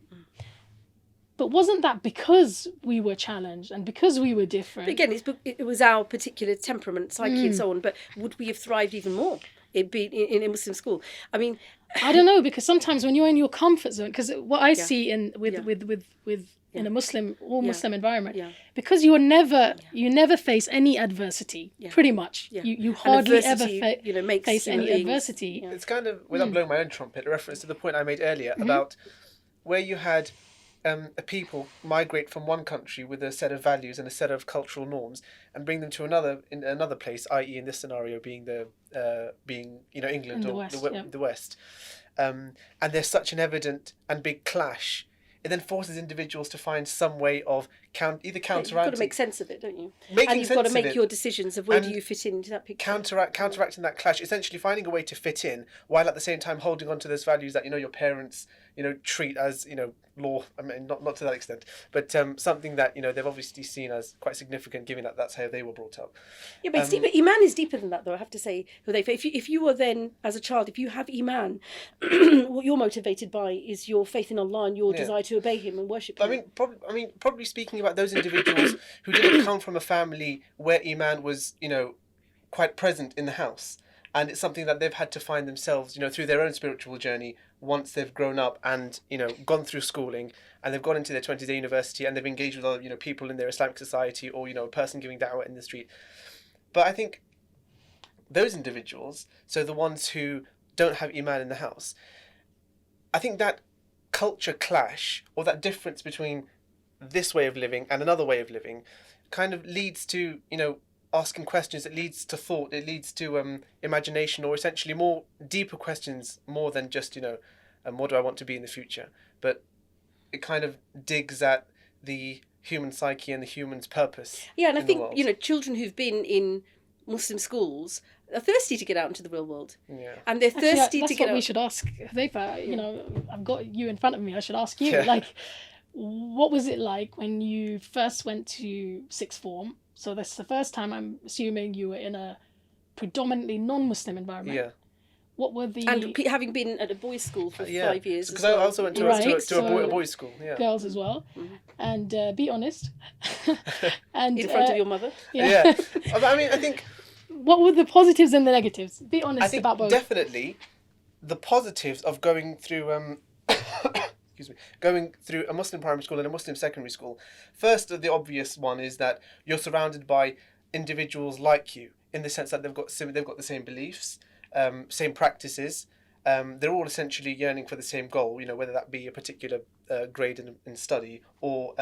But wasn't that because we were challenged and because we were different? But again, it was our particular temperament, psyche and so on, but would we have thrived even more in a Muslim school? I mean... I don't know, because sometimes when you're in your comfort zone, because what I see in a Muslim environment, because you never face any adversity, pretty much. Yeah. You hardly ever face any adversity. Yeah. It's kind of, without blowing my own trumpet, a reference to the point I made earlier about where you had a people migrate from one country with a set of values and a set of cultural norms and bring them to another place, i.e. in this scenario being England the West. And there's such an evident and big clash. It then forces individuals to find some way of counteracting. You've got to make sense of it, don't you? And you've got to make your decisions of where do you fit into that picture. Counteracting that clash, essentially finding a way to fit in, while at the same time holding on to those values that your parents treat as law. I mean, not to that extent, but something that they've obviously seen as quite significant, given that that's how they were brought up. Yeah, but it's deeper. Iman is deeper than that, though. I have to say, if you were then as a child, if you have Iman, what you're motivated by is your faith in Allah and your desire to obey Him and worship Him. Probably speaking about those individuals who didn't come from a family where Iman was, quite present in the house. And it's something that they've had to find themselves, through their own spiritual journey once they've grown up and, gone through schooling and they've gone into their 20s at university and they've engaged with other, people in their Islamic society or, a person giving da'wah in the street. But I think those individuals, so the ones who don't have Iman in the house, I think that culture clash or that difference between this way of living and another way of living kind of leads to, asking questions. It leads to thought. It leads to imagination, or essentially more deeper questions, more than just what do I want to be in the future. But it kind of digs at the human psyche and the human's purpose. Yeah, and I think children who've been in Muslim schools are thirsty to get out into the real world. Yeah, and they're thirsty to get out. That's what we should ask Hudhayfah. I've got you in front of me. I should ask you, what was it like when you first went to sixth form? So that's the first time, I'm assuming, you were in a predominantly non-Muslim environment. Yeah. What were the... And having been at a boys' school for 5 years. Because I also went to a boys' school. Yeah. Girls as well. Mm-hmm. And be honest. And in front of your mother. Yeah. I think... What were the positives and the negatives? Be honest about both. Definitely the positives of going through... going through a Muslim primary school and a Muslim secondary school. First, the obvious one is that you're surrounded by individuals like you, in the sense that they've got the same beliefs, same practices. They're all essentially yearning for the same goal. Whether that be a particular grade in study or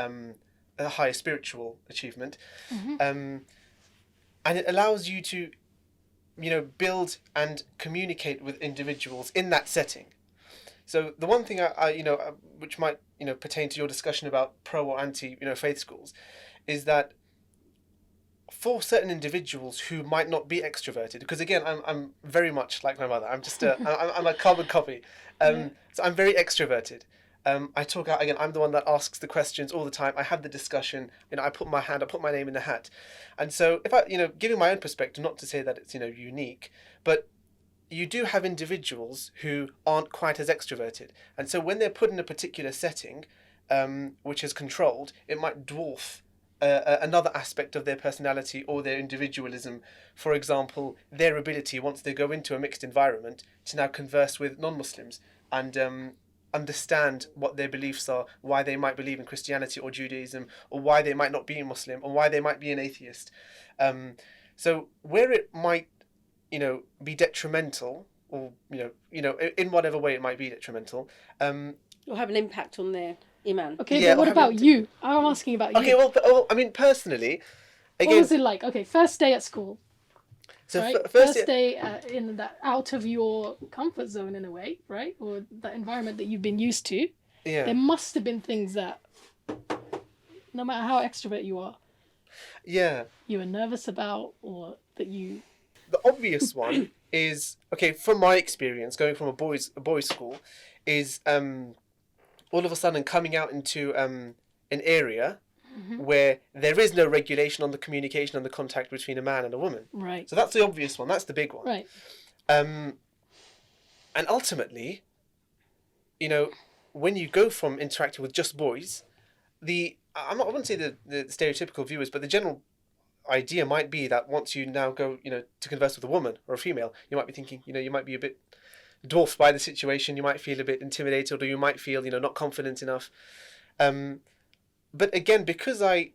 a higher spiritual achievement. And it allows you to, build and communicate with individuals in that setting. So the one thing which might, pertain to your discussion about pro or anti, faith schools, is that for certain individuals who might not be extroverted, because again, I'm very much like my mother. I'm just I'm a carbon copy. So I'm very extroverted. I talk out again. I'm the one that asks the questions all the time. I have the discussion. I put my name in the hat. And so if I, giving my own perspective, not to say that it's, unique, but you do have individuals who aren't quite as extroverted. And so when they're put in a particular setting, which is controlled, it might dwarf another aspect of their personality or their individualism. For example, their ability, once they go into a mixed environment, to now converse with non-Muslims and understand what their beliefs are, why they might believe in Christianity or Judaism, or why they might not be a Muslim, or why they might be an atheist. So where it might, be detrimental, or in whatever way it might be detrimental, or have an impact on their iman. Okay, but what about you? I'm asking about you. Okay, well, I mean, personally, again, what was it like? Okay, first day at school. So right? First day in that out of your comfort zone in a way, right? Or that environment that you've been used to. Yeah. There must have been things that, no matter how extrovert you are, you were nervous about, or that you. The obvious one is, okay, from my experience going from a boys' school, is all of a sudden coming out into an area where there is no regulation on the communication and the contact between a man and a woman. Right. So that's the obvious one. That's the big one. Right. And ultimately, when you go from interacting with just boys, I wouldn't say the stereotypical viewers, but the general idea might be that once you now go, to converse with a woman or a female, you might be thinking, you might be a bit dwarfed by the situation, you might feel a bit intimidated, or you might feel, not confident enough. But again, because I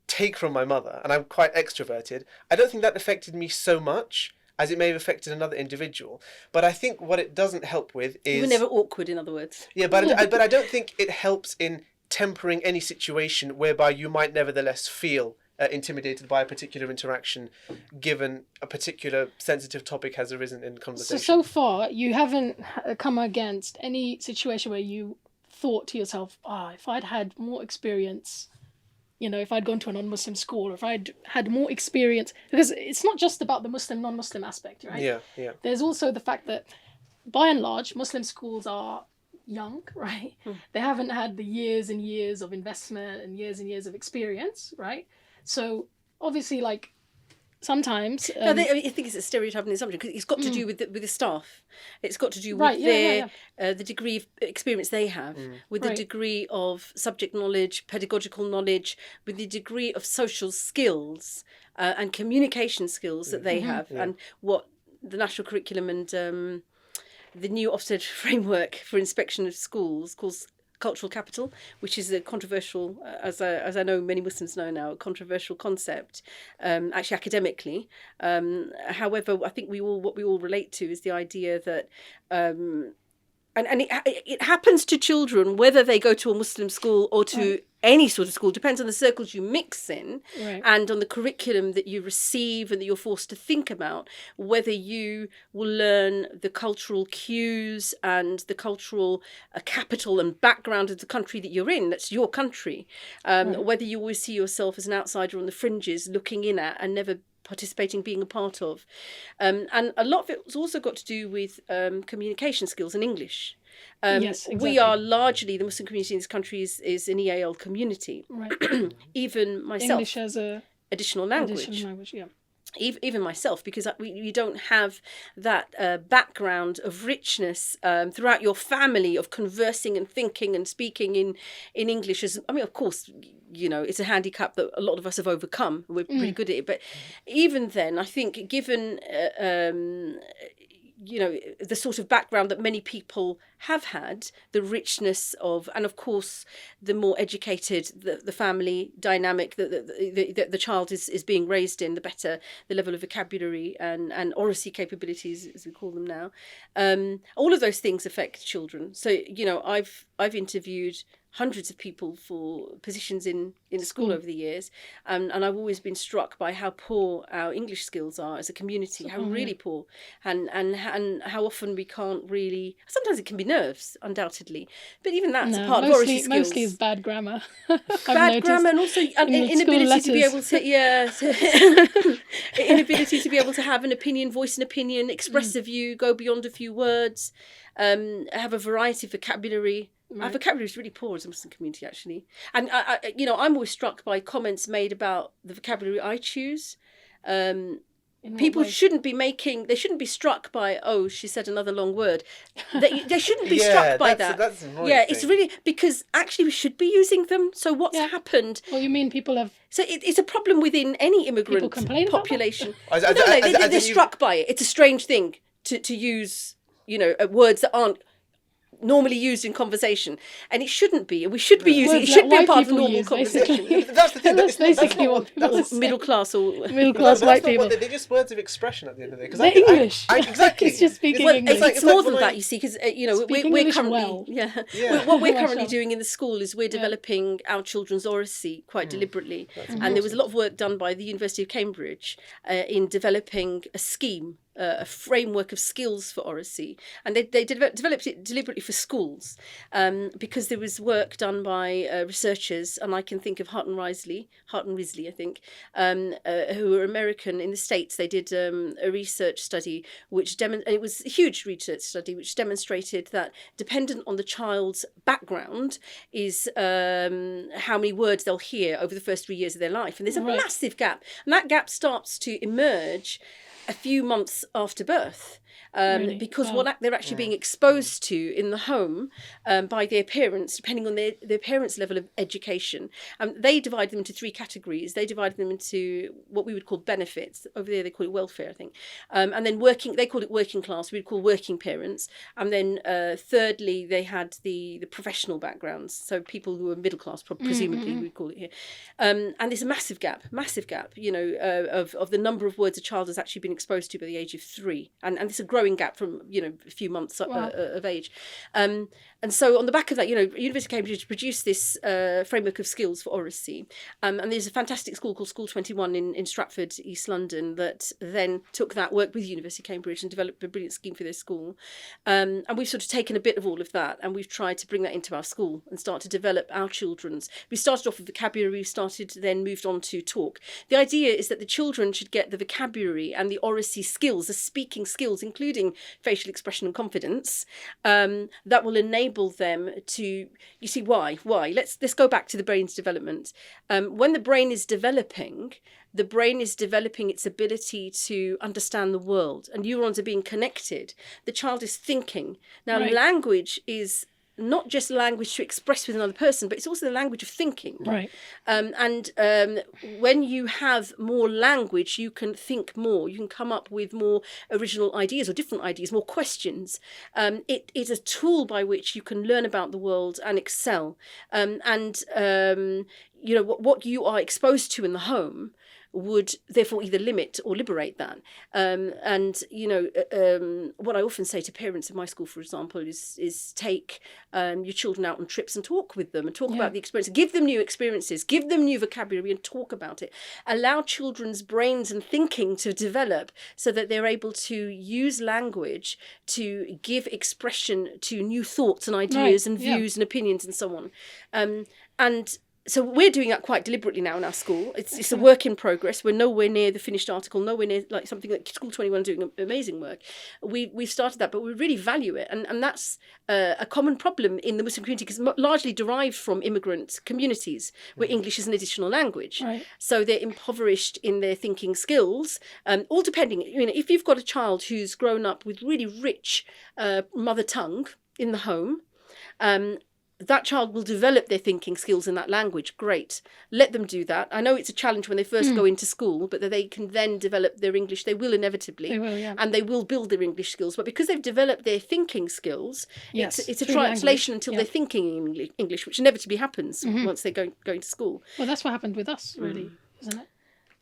take from my mother and I'm quite extroverted, I don't think that affected me so much as it may have affected another individual. But I think what it doesn't help with is... You were never awkward, in other words. Yeah, but I don't think it helps in tempering any situation whereby you might nevertheless feel intimidated by a particular interaction, given a particular sensitive topic has arisen in conversation. So far, you haven't come against any situation where you thought to yourself, if I'd had more experience, if I'd gone to a non-Muslim school, or if I'd had more experience, because it's not just about the Muslim, non-Muslim aspect, right? Yeah. There's also the fact that, by and large, Muslim schools are young, right? They haven't had the years and years of investment and years of experience, right? So obviously, sometimes I think it's a stereotyping assumption, because it's got to do with the staff. It's got to do with the degree of experience they have, with the degree of subject knowledge, pedagogical knowledge, with the degree of social skills and communication skills that they have, and what the national curriculum and the new Ofsted framework for inspection of schools calls cultural capital, which is a controversial, as I know many Muslims know now, a controversial concept, actually academically. However, I think what we all relate to is the idea that, and it happens to children whether they go to a Muslim school or to any sort of school, depends on the circles you mix in, and on the curriculum that you receive and that you're forced to think about, whether you will learn the cultural cues and the cultural capital and background of the country that you're in, that's your country, whether you always see yourself as an outsider on the fringes looking in at and never participating, being a part of. And a lot of it's also got to do with communication skills and English. Yes, exactly. We are largely, the Muslim community in this country is an EAL community. Right. Even myself. English as a additional language. Yeah. Even myself, because we don't have that background of richness throughout your family of conversing and thinking and speaking in English. Of course, it's a handicap that a lot of us have overcome. We're pretty good at it. But even then, I think given the sort of background that many people have had, the richness of, and of course, the more educated the family dynamic that the child is being raised in, the better the level of vocabulary and RSE capabilities, as we call them now. All of those things affect children. So, I've interviewed hundreds of people for positions in the school over the years, and I've always been struck by how poor our English skills are as a community, how really poor, and how often we can't really. Sometimes it can be nerves, undoubtedly, but even that's a part of RSE skills. Mostly is bad grammar. Bad grammar, and also inability to be able to inability to be able to have an opinion, voice an opinion, express a view, go beyond a few words, have a variety of vocabulary. Our vocabulary is really poor as a Muslim community, actually. And, I'm always struck by comments made about the vocabulary I choose. People shouldn't be struck by, oh, she said another long word. They shouldn't be struck by that. That's annoying. Yeah, it's really, because actually we should be using them. So what's happened? Well, you mean people have... So it's a problem within any immigrant population. They're struck by it. It's a strange thing to use, words that aren't normally used in conversation, and it shouldn't be, and we should be using it. Should be a part of normal conversation. That's the thing. That's basically what middle class white people. They're just words of expression at the end of the day. They're English. Exactly. It's just speaking English. It's more than that, you see, because we're currently what we're currently well. doing in the school is we're developing our children's RSE quite deliberately, and there was a lot of work done by the University of Cambridge in developing a scheme. A framework of skills for RSE, and they developed it deliberately for schools, because there was work done by researchers, and I can think of Hart and Risley, I think, who are American in the States. They did a research study and it was a huge research study which demonstrated that dependent on the child's background is how many words they'll hear over the first 3 years of their life, and there's a massive gap, and that gap starts to emerge a few months after birth, because what they're actually being exposed to in the home by their parents, depending on their parents' level of education. They divide them into 3 categories. They divided them into what we would call benefits. Over there they call it welfare, I think. And then they called it working class. We would call working parents. And then thirdly, they had the professional backgrounds. So people who are middle class, presumably we'd call it here. And there's a massive gap, of the number of words a child has actually been exposed to by the age of 3. And it's a growing gap from, a few months of age. And so on the back of that, University of Cambridge produced this framework of skills for RSE. And there's a fantastic school called School 21 in Stratford, East London, that then took that, worked with University of Cambridge and developed a brilliant scheme for their school. And we've sort of taken a bit of all of that, and we've tried to bring that into our school and start to develop our children's. We started off with vocabulary, then moved on to talk. The idea is that the children should get the vocabulary and the RSE skills, the speaking skills, including facial expression and confidence, that will enable them to, you see, why? Let's go back to the brain's development. When the brain is developing its ability to understand the world, and neurons are being connected. The child is thinking. Now, language is not just language to express with another person, but it's also the language of thinking. Right. When you have more language, you can think more. You can come up with more original ideas or different ideas, more questions. It is a tool by which you can learn about the world and excel. What you are exposed to in the home would therefore either limit or liberate that. What I often say to parents in my school, for example, is take your children out on trips and talk with them and talk about the experience. Give them new experiences, give them new vocabulary and talk about it. Allow children's brains and thinking to develop so that they're able to use language to give expression to new thoughts and ideas and views and opinions and so on. So we're doing that quite deliberately now in our school. It's a work in progress. We're nowhere near the finished article, nowhere near like something like School 21 doing amazing work. We've started that, but we really value it. And that's a common problem in the Muslim community, because largely derived from immigrant communities where English is an additional language. Right. So they're impoverished in their thinking skills, all depending, if you've got a child who's grown up with really rich mother tongue in the home, that child will develop their thinking skills in that language. Great. Let them do that. I know it's a challenge when they first go into school, but that they can then develop their English. They will inevitably. They will, yeah. And they will build their English skills. But because they've developed their thinking skills, yes, it's a translation until they're thinking in English, which inevitably happens once they're going to school. Well, that's what happened with us, really, isn't it?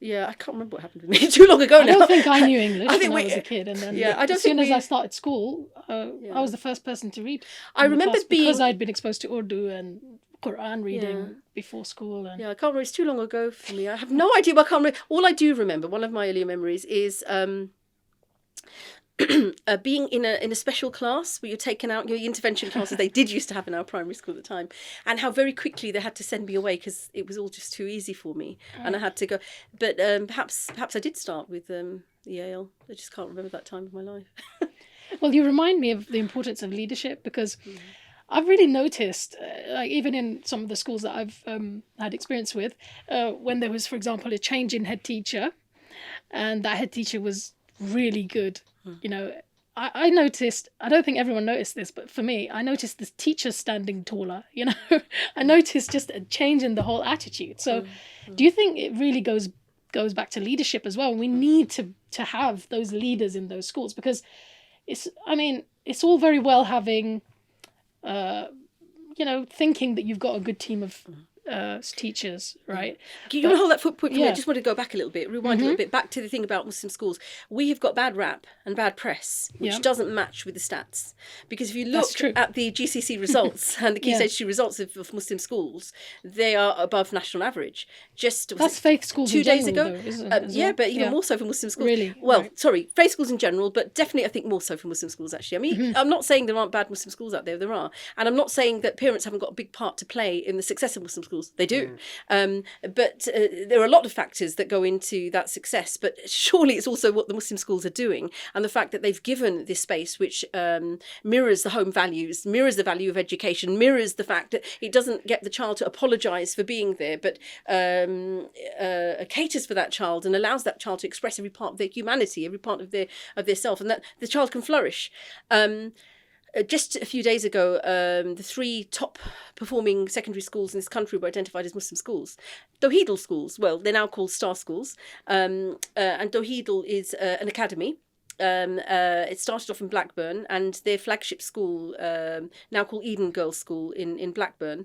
Yeah, I can't remember what happened with me too long ago now. I don't think I knew English when I was a kid, and then as soon as I started school, I was the first person to read. I remember because I'd been exposed to Urdu and Quran reading before school. And... Yeah, I can't remember. It's too long ago for me. I have no idea. But I can't remember. All I do remember, one of my earlier memories, is being in a special class where you're taken out, your intervention classes they did used to have in our primary school at the time, and how very quickly they had to send me away because it was all just too easy for me, and I had to go. But perhaps I did start with Yale. I just can't remember that time of my life. Well, you remind me of the importance of leadership, because I've really noticed, like even in some of the schools that I've had experience with, when there was, for example, a change in head teacher, and that head teacher was really good. You know, I noticed, I don't think everyone noticed this, but for me, I noticed the teacher standing taller, you know. I noticed just a change in the whole attitude. So do you think it really goes back to leadership as well? We need to have those leaders in those schools, because it's all very well having, thinking that you've got a good team of teachers, right? You want to hold that foot point for me? I just want to go back a little bit, rewind a little bit, back to the thing about Muslim schools. We have got bad rap and bad press, which doesn't match with the stats. Because if you look at the GCSE results and the Key Stage 2 results of Muslim schools, they are above national average. That's faith schools 2 days ago. Though, isn't it, but even more so for Muslim schools. Really? Well, sorry, faith schools in general, but definitely I think more so for Muslim schools, actually. I mean, I'm not saying there aren't bad Muslim schools out there. There are. And I'm not saying that parents haven't got a big part to play in the success of Muslim schools. They do. But there are a lot of factors that go into that success, but surely it's also what the Muslim schools are doing, and the fact that they've given this space which mirrors the home values, mirrors the value of education, mirrors the fact that it doesn't get the child to apologise for being there, but caters for that child and allows that child to express every part of their humanity, every part of their self, and that the child can flourish. Just a few days ago, the 3 top performing secondary schools in this country were identified as Muslim schools. Tawheedal schools, well, they're now called Star Schools. And Tawheedal is an academy. It started off in Blackburn, and their flagship school, now called Eden Girls School in Blackburn,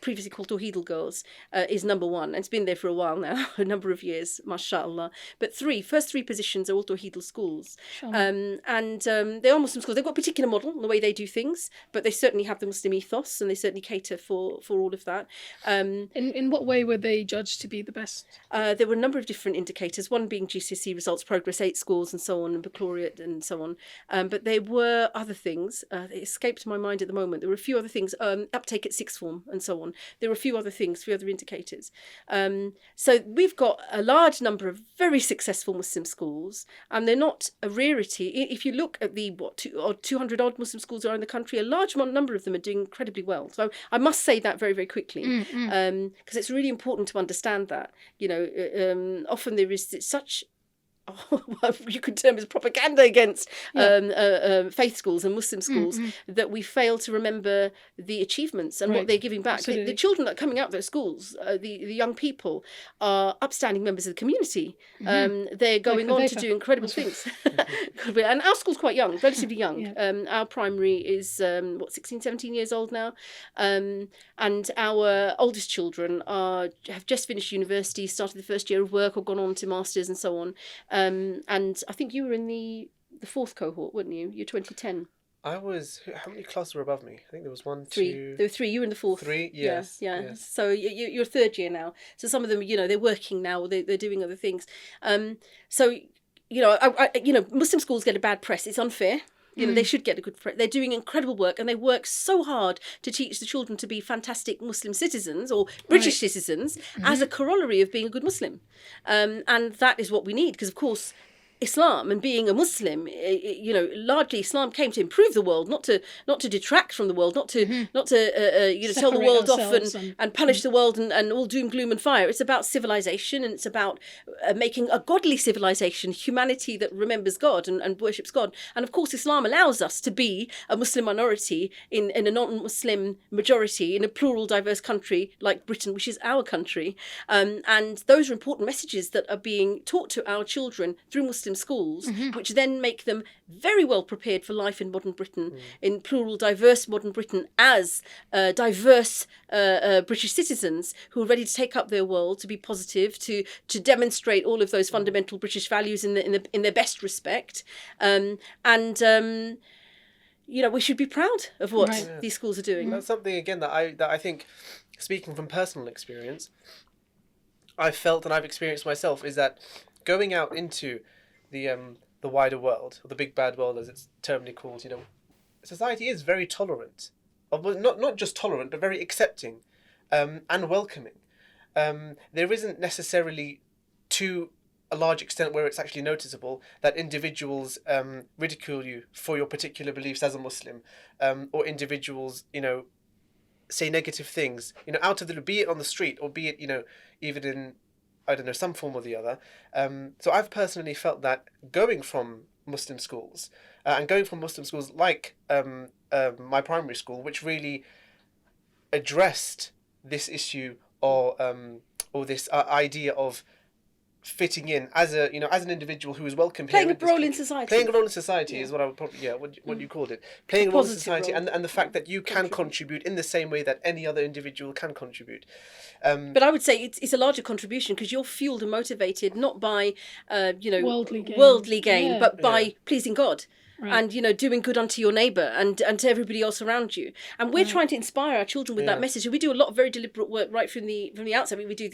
previously called Tawheedal Girls, is number 1. And it's been there for a while now, a number of years, mashallah. But first three positions are all Tawheedal schools. Sure. And they are Muslim schools. They've got a particular model in the way they do things, but they certainly have the Muslim ethos, and they certainly cater for all of that. In what way were they judged to be the best? There were a number of different indicators, one being GCSE results, Progress 8 scores, and so on, and Baccalaureate and so on. But there were other things. It escaped my mind at the moment. There were a few other things, uptake at sixth form and so on. There were a few other things, few other indicators. So we've got a large number of very successful Muslim schools, and they're not a rarity. If you look at the 200 odd Muslim schools are in the country, a large number of them are doing incredibly well. So I must say that very, very quickly, because it's really important to understand that. You know, often there is such you could term as propaganda against faith schools and Muslim schools that we fail to remember the achievements and what they're giving back. The children that are coming out of those schools, the young people, are upstanding members of the community. They're going on to do incredible things. And our school's quite young, relatively young. Our primary is 16, 17 years old now, and our oldest children have just finished university, started the first year of work, or gone on to masters and so on. And I think you were in the 4th cohort, weren't you? You're 2010. I was. How many classes were above me? I think there was 1, 3. 2. There were 3. You were in the 4th. 3. Yes. Yeah. Yes. So you're 3rd year now. So some of them, they're working now. Or they're doing other things. So Muslim schools get a bad press. It's unfair. They should get a good press. They're doing incredible work, and they work so hard to teach the children to be fantastic Muslim citizens or British citizens as a corollary of being a good Muslim. And that is what we need, because, of course, Islam and being a Muslim, largely Islam came to improve the world, not to detract from the world, not to tell the world off and punish the world and all doom, gloom and fire. It's about civilization, and it's about making a godly civilization, humanity that remembers God and worships God. And of course, Islam allows us to be a Muslim minority in a non-Muslim majority in a plural, diverse country like Britain, which is our country. And those are important messages that are being taught to our children through Muslim schools, which then make them very well prepared for life in modern Britain, in plural, diverse modern Britain, as diverse British citizens who are ready to take up their world, to be positive, to demonstrate all of those fundamental British values in their best respect, we should be proud of what these schools are doing. That's something again that I think speaking from personal experience, I've felt and I've experienced myself is that going out into the wider world, or the big bad world as it's termly called, society is very tolerant, not just tolerant, but very accepting, and welcoming. There isn't necessarily, to a large extent where it's actually noticeable, that individuals ridicule you for your particular beliefs as a Muslim, or individuals, say negative things, out of the, be it on the street or be it, even in, I don't know, some form or the other. So I've personally felt that going from Muslim schools, and going from Muslim schools like my primary school, which really addressed this issue or this idea of fitting in as an individual who is welcome playing here a role in society. Playing a role in society is what I would probably what you called it. Playing a role in society, and the fact that you can contribute in the same way that any other individual can contribute. But I would say it's a larger contribution because you're fueled and motivated not by worldly gain, but by pleasing God. Right. And doing good unto your neighbour and to everybody else around you. And we're trying to inspire our children with that message. And we do a lot of very deliberate work right from the outset. I mean, we do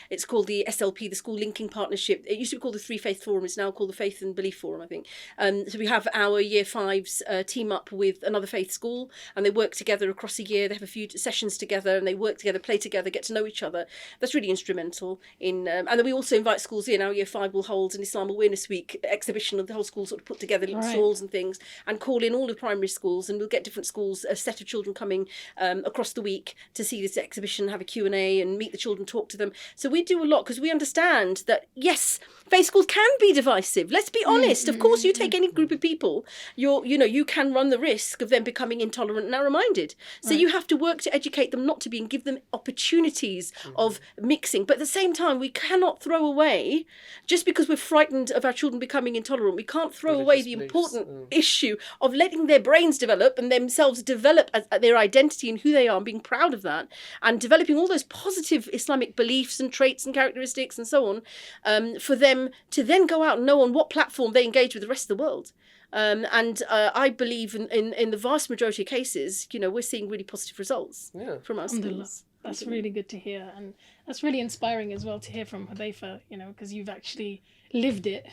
it's called the SLP, the School Linking Partnership. It used to be called the Three Faith Forum. It's now called the Faith and Belief Forum, I think. So we have our Year 5s team up with another faith school, and they work together across a year. They have a few sessions together, and they work together, play together, get to know each other. That's really instrumental in. And then we also invite schools in. Our Year 5 will hold an Islam Awareness Week exhibition of the whole school, sort of put together little stalls and things, and call in all the primary schools, and we'll get different schools, a set of children coming across the week to see this exhibition, have a Q&A and meet the children, talk to them. So we do a lot because we understand that, yes, faith schools can be divisive. Let's be honest. Of course, you take any group of people, you can run the risk of them becoming intolerant and narrow-minded. So you have to work to educate them not to be and give them opportunities of mixing. But at the same time, we cannot throw away, just because we're frightened of our children becoming intolerant, we can't throw away the important issue of letting their brains develop and themselves develop as their identity and who they are, and being proud of that, and developing all those positive Islamic beliefs and traits and characteristics and so on, for them to then go out and know on what platform they engage with the rest of the world. I believe in the vast majority of cases, we're seeing really positive results from our schools. That's really good to hear, and that's really inspiring as well to hear from Hudhayfah, because you've actually lived it,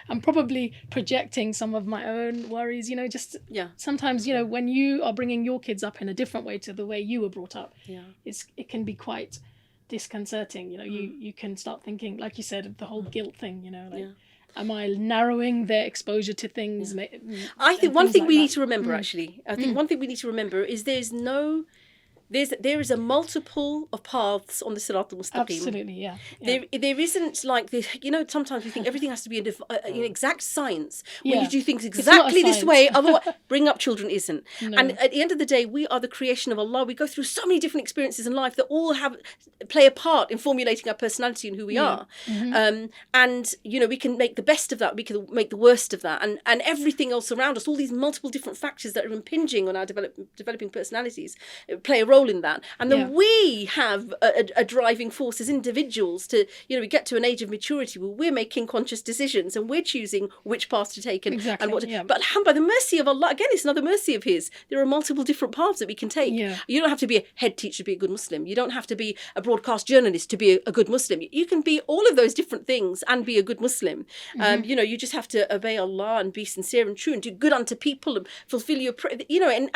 I'm probably projecting some of my own worries, sometimes, when you are bringing your kids up in a different way to the way you were brought up, it can be quite disconcerting, you can start thinking, like you said, of the whole guilt thing, am I narrowing their exposure to things? I think one thing we need to remember, actually, one thing we need to remember is there is a multiple of paths on the Sirat al-Mustaqim. Absolutely, yeah. There isn't like this, sometimes we think everything has to be an exact science. When you do things exactly this way, otherwise, bringing up children isn't. No. And at the end of the day, we are the creation of Allah. We go through so many different experiences in life that all play a part in formulating our personality and who we are. And, we can make the best of that, we can make the worst of that. And everything else around us, all these multiple different factors that are impinging on our developing personalities, play a role in that, and then we have a driving force as individuals to we get to an age of maturity where we're making conscious decisions and we're choosing which path to take and what but by the mercy of Allah, again, it's another mercy of His, there are multiple different paths that we can take. You don't have to be a head teacher to be a good Muslim, you don't have to be a broadcast journalist to be a good Muslim, you can be all of those different things and be a good Muslim. You just have to obey Allah and be sincere and true and do good unto people and fulfill your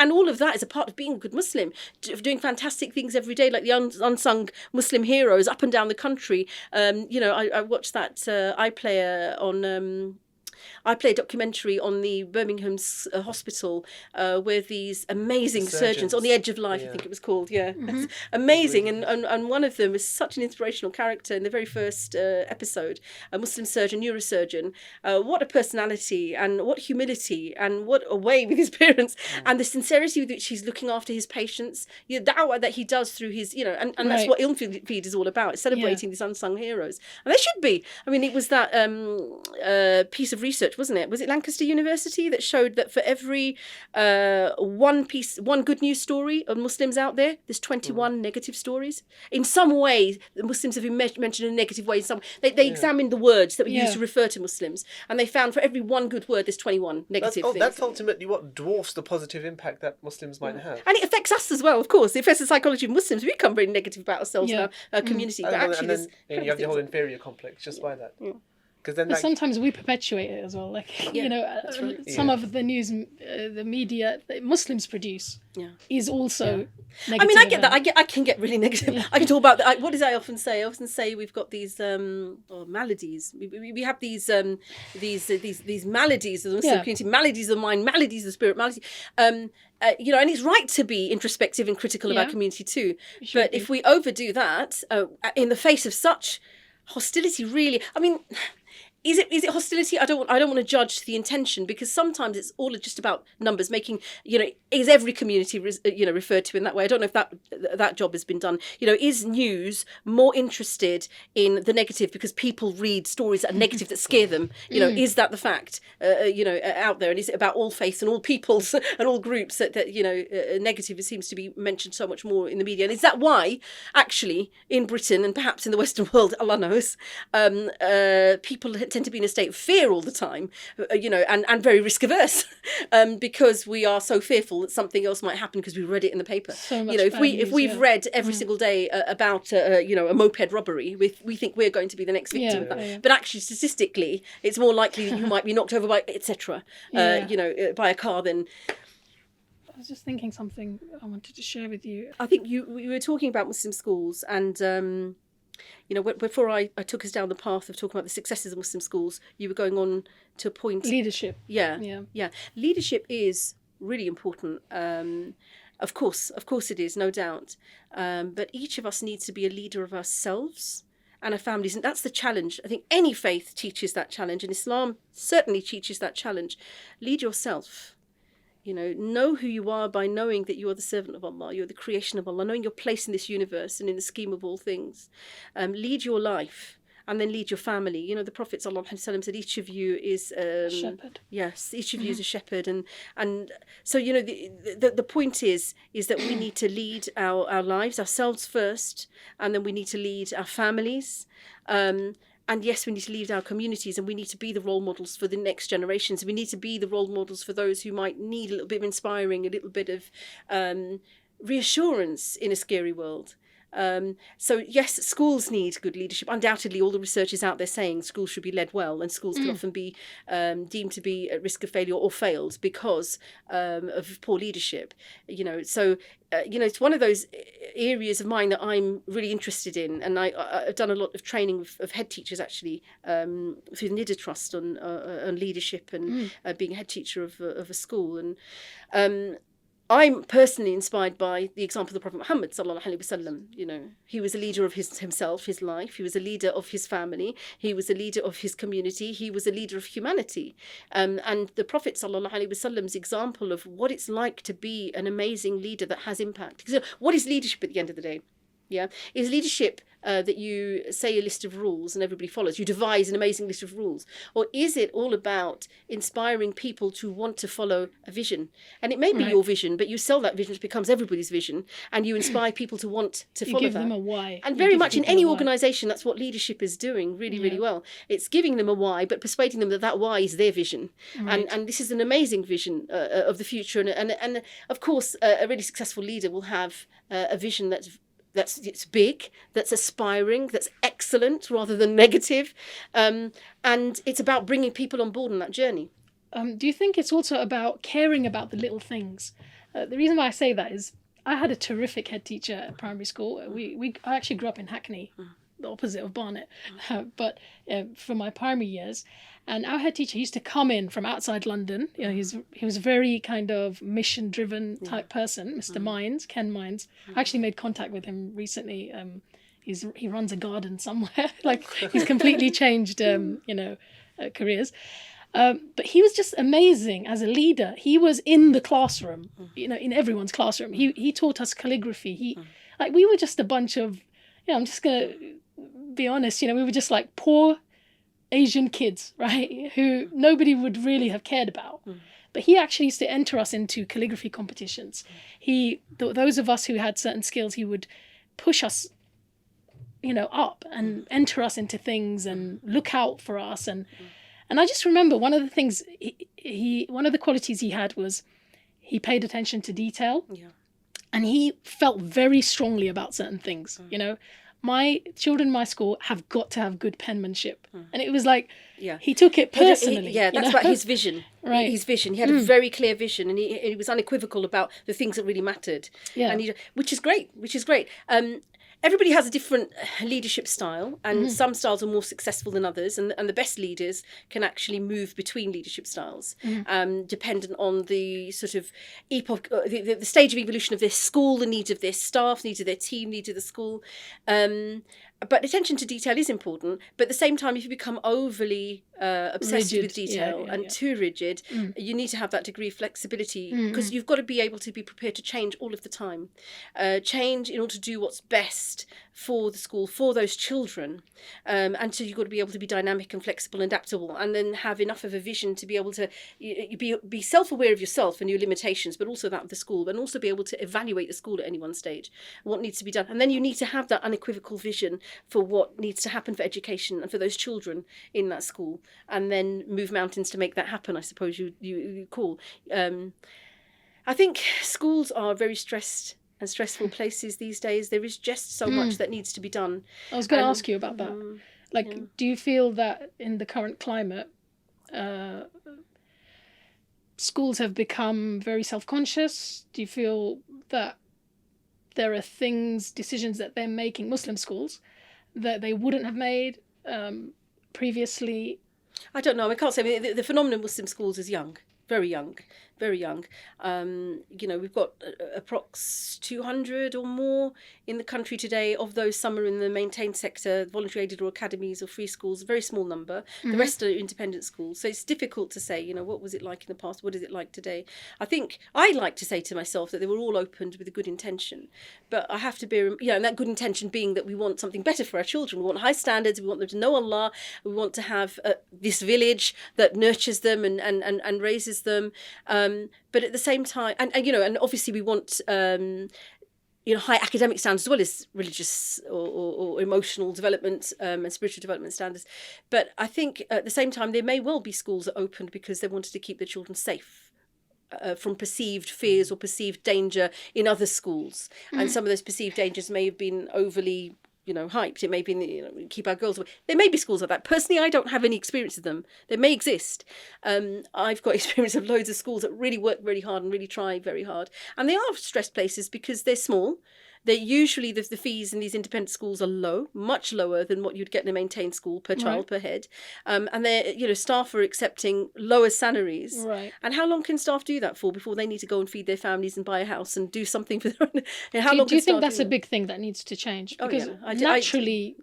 and all of that is a part of being a good Muslim, doing fantastic things every day, like the unsung Muslim heroes up and down the country. I watched that I play a documentary on the Birmingham hospital where these amazing surgeons on the edge of life, I think it was called, amazing, and one of them is such an inspirational character in the very first episode, a Muslim surgeon, neurosurgeon, what a personality and what humility and what a way with his parents and the sincerity with which he's looking after his patients, the da'wah that he does through his, and that's what Ilm Feed is all about, celebrating these unsung heroes, and they should be. I mean, it was that piece of research research, wasn't it? Was it Lancaster University that showed that for every one good news story of Muslims out there, there's 21 negative stories. In some way, the Muslims have been mentioned in a negative way. They examined the words that were used to refer to Muslims, and they found for every one good word, there's 21 negative things. That's ultimately what dwarfs the positive impact that Muslims might have. And it affects us as well, of course. It affects the psychology of Muslims. We become very negative about ourselves and our community. But actually, and then you have the whole inferior complex just by that. Yeah. Because then sometimes we perpetuate it as well. Like, some of the news, the media that Muslims produce is also negative. I mean, I get that. I can get really negative. Yeah. I can talk about that. What did I often say? I often say we've got these maladies. We have these maladies of the Muslim community, maladies of the mind, maladies of the spirit, maladies. And it's right to be introspective and critical of our community too. But if we overdo that in the face of such hostility, really, I mean, is it hostility? I don't want to judge the intention, because sometimes it's all just about numbers, making, is every community referred to in that way? I don't know if that job has been done. Is news more interested in the negative because people read stories that are negative that scare them? Is that the fact? Out there, and is it about all faiths and all peoples and all groups that negative seems to be mentioned so much more in the media? And is that why, actually, in Britain and perhaps in the Western world, Allah knows, people tend to be in a state of fear all the time, and very risk averse, because we are so fearful that something else might happen because we read it in the paper. So much if we've read every single day about a moped robbery, we think we're going to be the next victim of that. But actually, statistically, it's more likely that you might be knocked over by etc. By a car than. I was just thinking something I wanted to share with you. I think we were talking about Muslim schools, and before I took us down the path of talking about the successes of Muslim schools, you were going on to a point. Leadership. Yeah. Leadership is really important. Of course it is, no doubt. But each of us needs to be a leader of ourselves and our families. And that's the challenge. I think any faith teaches that challenge, and Islam certainly teaches that challenge. Lead yourself. Know who you are by knowing that you are the servant of Allah, you're the creation of Allah, knowing your place in this universe and in the scheme of all things. Lead your life, and then lead your family. The Prophet ﷺ said each of you is a shepherd. Yes, each of you is a shepherd, and so the point is that we need to lead our lives, ourselves first, and then we need to lead our families. And yes, we need to lead our communities, and we need to be the role models for the next generations. We need to be the role models for those who might need a little bit of inspiring, a little bit of reassurance in a scary world. So yes, schools need good leadership. Undoubtedly, all the research is out there saying schools should be led well, and schools can often be deemed to be at risk of failure or failed because of poor leadership. It's one of those areas of mine that I'm really interested in, and I've done a lot of training of head teachers actually through the NIDA Trust on leadership and being a head teacher of a school, and I'm personally inspired by the example of the Prophet Muhammad sallallahu alaihi wasallam. He was a leader of himself, his life. He was a leader of his family. He was a leader of his community. He was a leader of humanity. And the Prophet sallallahu alaihi wasallam's example of what it's like to be an amazing leader that has impact. Because what is leadership at the end of the day? Yeah, is leadership that you say a list of rules and everybody follows? You devise an amazing list of rules, or is it all about inspiring people to want to follow a vision? And it may be your vision, but you sell that vision, which becomes everybody's vision, and you inspire people to want to follow that. You give them a why. And very much in any organisation, that's what leadership is doing really, really well. It's giving them a why, but persuading them that why is their vision. Right. And this is an amazing vision of the future. And of course, a really successful leader will have a vision it's big, that's aspiring, that's excellent rather than negative, and it's about bringing people on board on that journey. Do you think it's also about caring about the little things? The reason why I say that is I had a terrific head teacher at primary school. I actually grew up in Hackney, the opposite of Barnet, but for my primary years. And our head teacher used to come in from outside London. He was a very kind of mission-driven type person, Mr. Mines, Ken Mines. I actually made contact with him recently. He runs a garden somewhere. Like, he's completely changed, careers. But he was just amazing as a leader. He was in the classroom, in everyone's classroom. He taught us calligraphy. We were just a bunch of, I'm just going to be honest, we were just like poor Asian kids, right, who nobody would really have cared about. But he actually used to enter us into calligraphy competitions. Those of us who had certain skills, he would push us, up and enter us into things and look out for us. And I just remember one of the things one of the qualities he had was he paid attention to detail. Yeah. And he felt very strongly about certain things. My children in my school have got to have good penmanship. And it was like, he took it personally. That's about his vision. Right. His vision. He had a very clear vision, and he was unequivocal about the things that really mattered. Yeah. And which is great. Everybody has a different leadership style, and some styles are more successful than others, and the best leaders can actually move between leadership styles, dependent on the sort of epoch, the stage of evolution of their school, the needs of their staff, needs of their team, needs of the school. But attention to detail is important. But at the same time, if you become overly obsessed with detail and too rigid, you need to have that degree of flexibility, because you've got to be able to be prepared to change all of the time. Change in order to do what's best for the school, for those children. And so you've got to be able to be dynamic and flexible and adaptable, and then have enough of a vision to be able to be self-aware of yourself and your limitations, but also that of the school, and also be able to evaluate the school at any one stage, what needs to be done. And then you need to have that unequivocal vision for what needs to happen for education and for those children in that school, and then move mountains to make that happen, I suppose you call. I think schools are very stressful places these days. There is just so much that needs to be done. I was going to ask you about that. Do you feel that in the current climate, schools have become very self-conscious? Do you feel that there are decisions that they're making, Muslim schools, that they wouldn't have made previously? I don't know. I can't say. I mean, the phenomenon of Muslim schools is young, very young. Very young. We've got approx 200 or more in the country today. Of those, some are in the maintained sector, voluntary aided or academies or free schools, a very small number. The rest are independent schools. So it's difficult to say, what was it like in the past? What is it like today? I think I like to say to myself that they were all opened with a good intention. But I have to bear, and that good intention being that we want something better for our children. We want high standards. We want them to know Allah. We want to have this village that nurtures them and raises them. But at the same time, and obviously we want high academic standards as well as religious or emotional development and spiritual development standards. But I think at the same time there may well be schools that opened because they wanted to keep their children safe from perceived fears or perceived danger in other schools, and some of those perceived dangers may have been overly hyped. It may be, keep our girls away. There may be schools like that. Personally, I don't have any experience of them. They may exist. I've got experience of loads of schools that really work really hard and really try very hard. And they are stressed places because they're small. They're usually, the fees in these independent schools are low, much lower than what you'd get in a maintained school per child, per head. And they're, staff are accepting lower salaries. Right. And how long can staff do that for before they need to go and feed their families and buy a house and do something for their own? Do you think that's a big thing that needs to change? Because naturally,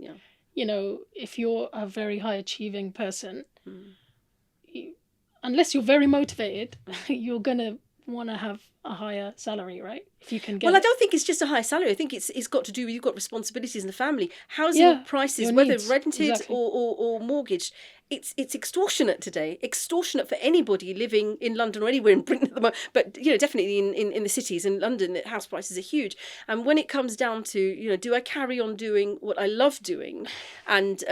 if you're a very high achieving person, unless you're very motivated, you're going to want to have a higher salary, right? If you can get I don't think it's just a higher salary. I think it's got to do with, you've got responsibilities in the family. Housing prices, whether rented or mortgaged, it's extortionate today. Extortionate for anybody living in London or anywhere in Britain at the moment. But definitely in the cities in London, the house prices are huge. And when it comes down to do I carry on doing what I love doing, and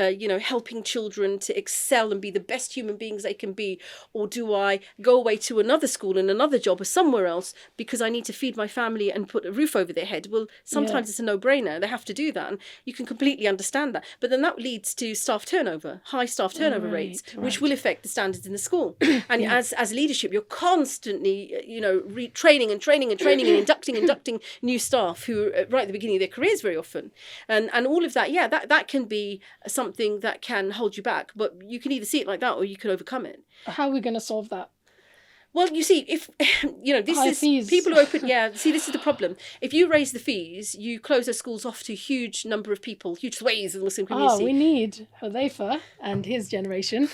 helping children to excel and be the best human beings they can be, or do I go away to another school and another job or somewhere else because I need to feed my family and put a roof over their head? Well, sometimes it's a no-brainer. They have to do that, and you can completely understand that. But then that leads to staff turnover, high staff turnover rates, which will affect the standards in the school. And as leadership, you're constantly, training and inducting new staff who are right at the beginning of their careers very often. And all of that, that can be something that can hold you back. But you can either see it like that or you can overcome it. How are we going to solve that? Well, you see, if fees. People who open, this is the problem. If you raise the fees, you close those schools off to a huge number of people, huge swathes of the Muslim community. We need Hudhayfah and his generation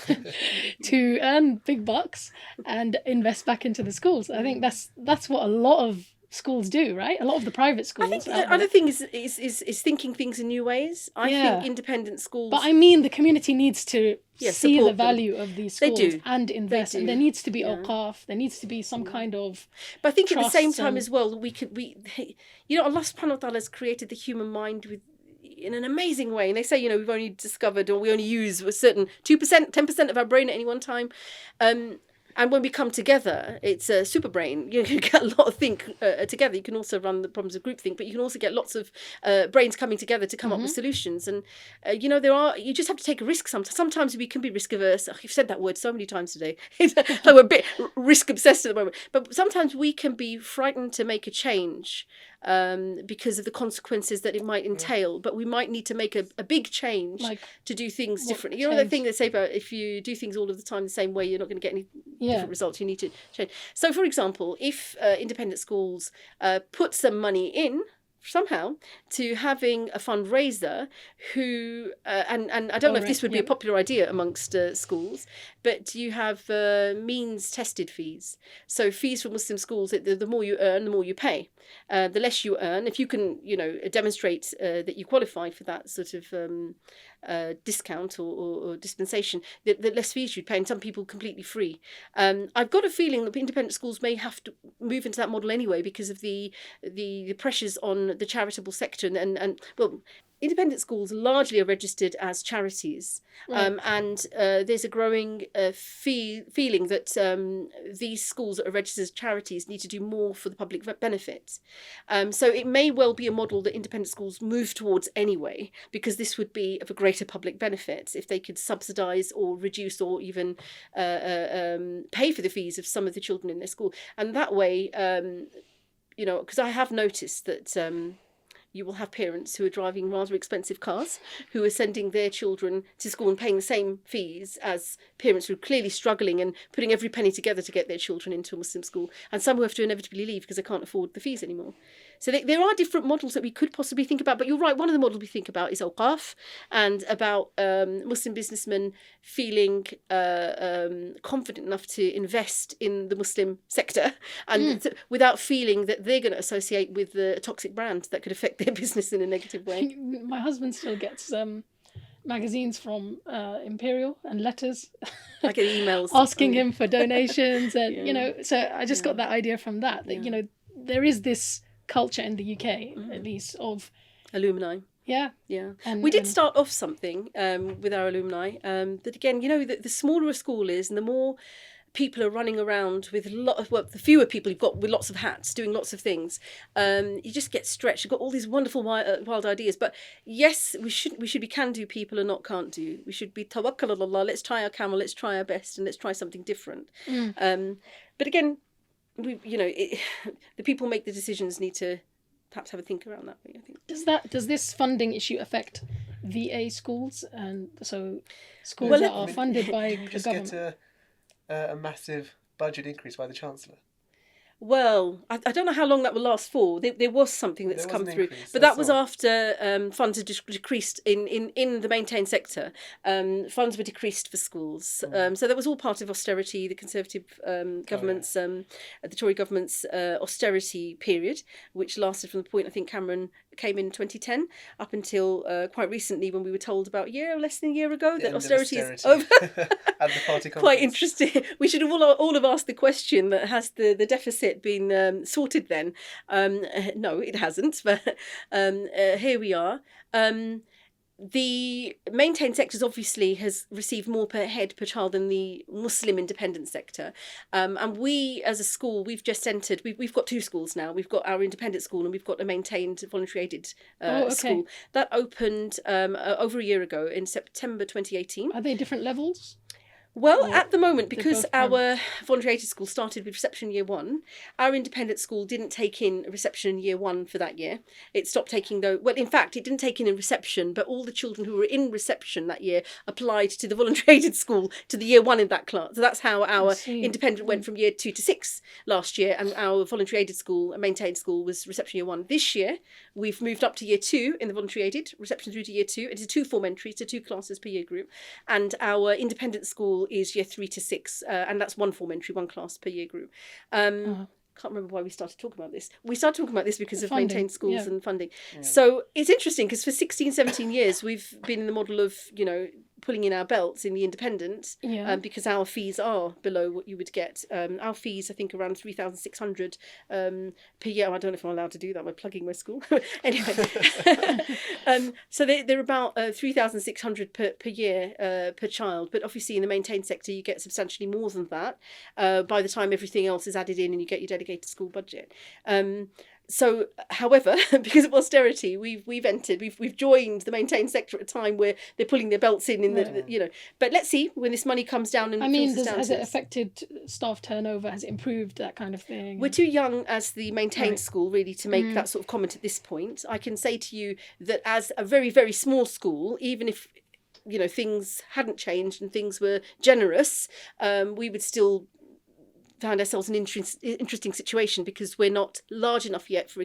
to earn big bucks and invest back into the schools. I think that's what a lot of schools do, right? A lot of the private schools. I think the other thing is thinking things in new ways. I think independent schools. But I mean, the community needs to see the support them. value of these They schools do. and invest. And there needs to be Yeah. awqaf, there needs to be some kind of But I think at the same trusts time and- as well, Allah subhanahu wa ta'ala has created the human mind in an amazing way. And they say, we've only discovered, or we only use a certain 2%, 10% of our brain at any one time. And when we come together, it's a super brain. You can get a lot of think together. You can also run the problems of groupthink, but you can also get lots of brains coming together to come up with solutions. And you just have to take a risk sometimes. Sometimes we can be risk averse. Oh, you've said that word so many times today. Like we're a bit risk obsessed at the moment. But sometimes we can be frightened to make a change because of the consequences that it might entail. But we might need to make a big change to do things differently. You know that thing they say about if you do things all of the time the same way, you're not going to get any different results. You need to change. So, for example, if independent schools put some money in somehow to having a fundraiser who and I don't know if this would be a popular idea amongst schools, but you have means tested fees. So fees for Muslim schools, the more you earn, the more you pay. The less you earn, if you can demonstrate that you qualify for that sort of discount or dispensation, the less fees you'd pay, and some people completely free. I've got a feeling that independent schools may have to move into that model anyway because of the pressures on the charitable sector and independent schools largely are registered as charities, and there's a growing feeling that these schools that are registered as charities need to do more for the public benefit. So it may well be a model that independent schools move towards anyway, because this would be of a greater public benefit if they could subsidise or reduce or even pay for the fees of some of the children in their school. And that way, because I have noticed that you will have parents who are driving rather expensive cars who are sending their children to school and paying the same fees as parents who are clearly struggling and putting every penny together to get their children into a Muslim school, and some who have to inevitably leave because they can't afford the fees anymore. So there are different models that we could possibly think about, but you're right, one of the models we think about is awqaf, and about Muslim businessmen feeling confident enough to invest in the Muslim sector and without feeling that they're going to associate with a toxic brand that could affect their business in a negative way. My husband still gets magazines from Imperial and letters. I get emails asking him for donations, and so I just got that idea from that there is this culture in the UK at least of alumni. Yeah. And we did start off something with our alumni that again, the smaller a school is and the more people are running around with the fewer people you've got with lots of hats doing lots of things, you just get stretched. You've got all these wonderful wild ideas, but yes, we should be can do people and not can't do. We should be tawakkal ala Allah, let's try our camel, let's try our best, and let's try something different. But again, the people make the decisions need to perhaps have a think around that way, I think. Does this funding issue affect VA schools, and so schools that are funded by the government? Get a massive budget increase by the Chancellor? Well, I don't know how long that will last for. There was something that's come through, but that was after funds had decreased in the maintained sector. Funds were decreased for schools, so that was all part of austerity. The Conservative government's, the Tory government's austerity period, which lasted from the point I think Cameron came in 2010 up until quite recently, when we were told about less than a year ago that austerity is over. At the party conference. Quite interesting. We should have all have asked the question that has the deficit been sorted then? No, it hasn't, but here we are. The maintained sectors obviously has received more per head per child than the Muslim independent sector, and we as a school we've just entered. We've got two schools now. We've got our independent school and we've got a maintained voluntary aided school that opened over a year ago in September 2018. Are they different levels? Well, at the moment, because our voluntary aided school started with reception year 1, our independent school didn't take in reception year 1 for that year. It stopped taking in fact, it didn't take in reception, but all the children who were in reception that year applied to the voluntary aided school to the year 1 in that class. So that's how our independent went from year 2 to 6 last year, and our voluntary aided school, a maintained school, was reception year 1. This year, we've moved up to year 2 in the voluntary aided, reception through to year 2. It is 2 form entries, so 2 classes per year group, and our independent school is year 3 to 6, and that's 1 form entry, 1 class per year group. Can't remember why we started talking about this. We started talking about this because of funding, maintained schools and funding. Yeah. So it's interesting because for 16, 17 years we've been in the model of, pulling in our belts in the independent, because our fees are below what you would get. Our fees, I think, around 3,600 per year. I don't know if I'm allowed to do that. We're plugging my school. Anyway, so they're about 3,600 per year per child. But obviously, in the maintained sector, you get substantially more than that by the time everything else is added in and you get your dedicated school budget. So, however, because of austerity, we've joined the maintained sector at a time where they're pulling their belts in the. But let's see when this money comes down and has it affected staff turnover? Has it improved, that kind of thing? We're too young as the maintained school really to make that sort of comment at this point. I can say to you that as a very, very small school, even if things hadn't changed and things were generous, we would still found ourselves in an interesting situation because we're not large enough yet for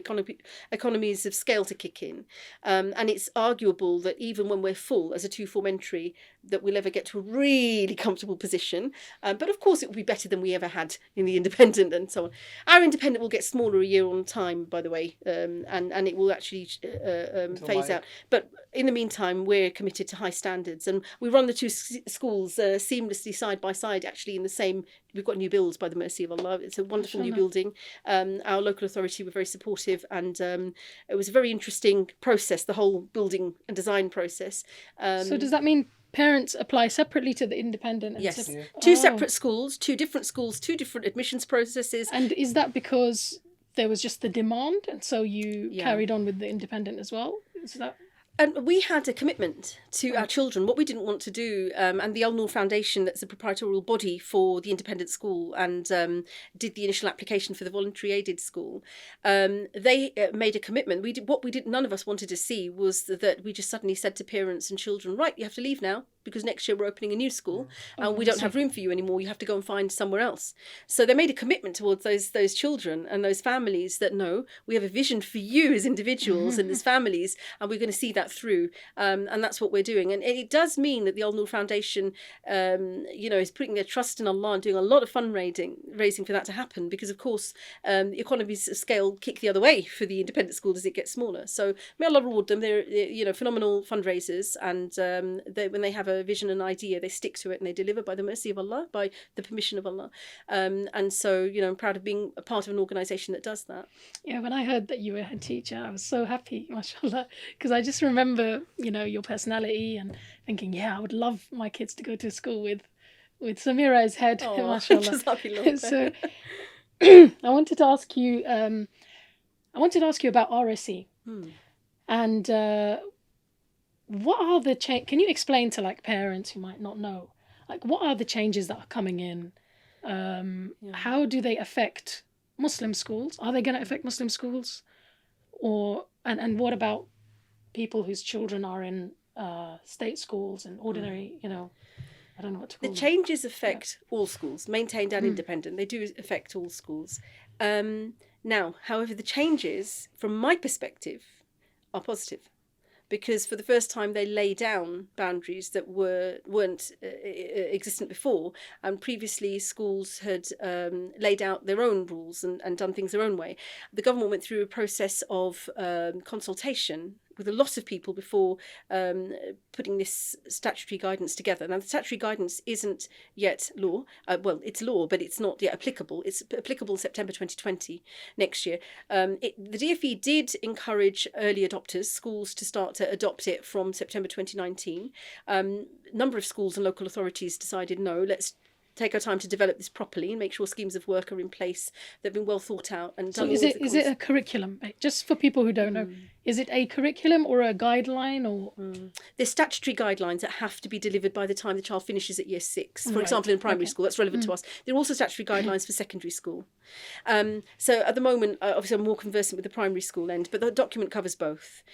economies of scale to kick in. And it's arguable that even when we're full as a two-form entry, that we'll ever get to a really comfortable position. But of course, it will be better than we ever had in the independent and so on. Our independent will get smaller a year on time, by the way, and it will actually phase out. But in the meantime, we're committed to high standards, and we run the two schools seamlessly side by side, actually in the same. We've got new builds, by the mercy of Allah. It's a wonderful new building. Our local authority were very supportive, and it was a very interesting process, the whole building and design process. So does that mean parents apply separately to the independent? And yes, two separate schools, two different admissions processes. And is that because there was just the demand, and so you carried on with the independent as well? Is that... And we had a commitment to our children, what we didn't want to do, and the Al Noor Foundation, that's a proprietorial body for the independent school, and did the initial application for the voluntary aided school. They made a commitment. None of us wanted to see was that we just suddenly said to parents and children, right, you have to leave now, because next year we're opening a new school and we don't have room for you anymore. You have to go and find somewhere else. So they made a commitment towards those children and those families that, no, we have a vision for you as individuals and as families, and we're going to see that through. And that's what we're doing. And it does mean that the Al Noor Foundation, is putting their trust in Allah and doing a lot of fundraising for that to happen, because, of course, the economies of scale kick the other way for the independent school as it gets smaller. So may Allah reward them. They're phenomenal fundraisers, and when they have a vision and idea, they stick to it and they deliver by the mercy of Allah, by the permission of Allah. And so, I'm proud of being a part of an organisation that does that. Yeah, when I heard that you were a head teacher, I was so happy, mashallah, because I just remember, your personality and thinking, I would love my kids to go to school with Someera as head, mashallah. So I wanted to ask you about RSE. And what are the can you explain to parents who might not know, what are the changes that are coming in? How do they affect Muslim schools? Are they going to affect Muslim schools? And what about people whose children are in state schools and ordinary, I don't know what to call them. The changes affect all schools, maintained and independent. They do affect all schools. Now, however, the changes, from my perspective, are positive, because for the first time they lay down boundaries that weren't existent before, and previously schools had laid out their own rules and done things their own way. The government went through a process of consultation with a lot of people before putting this statutory guidance together. Now, the statutory guidance isn't yet law. Well, it's law, but it's not yet applicable. It's applicable in September 2020, next year. The DfE did encourage early adopters, schools, to start to adopt it from September 2019. Number of schools and local authorities decided, no, let's take our time to develop this properly and make sure schemes of work are in place that have been well thought out and done. So is it a curriculum? Just for people who don't know, is it a curriculum or a guideline or? There's statutory guidelines that have to be delivered by the time the child finishes at year 6. For example, in primary school, that's relevant to us. There are also statutory guidelines for secondary school. So at the moment, obviously I'm more conversant with the primary school end, but the document covers both.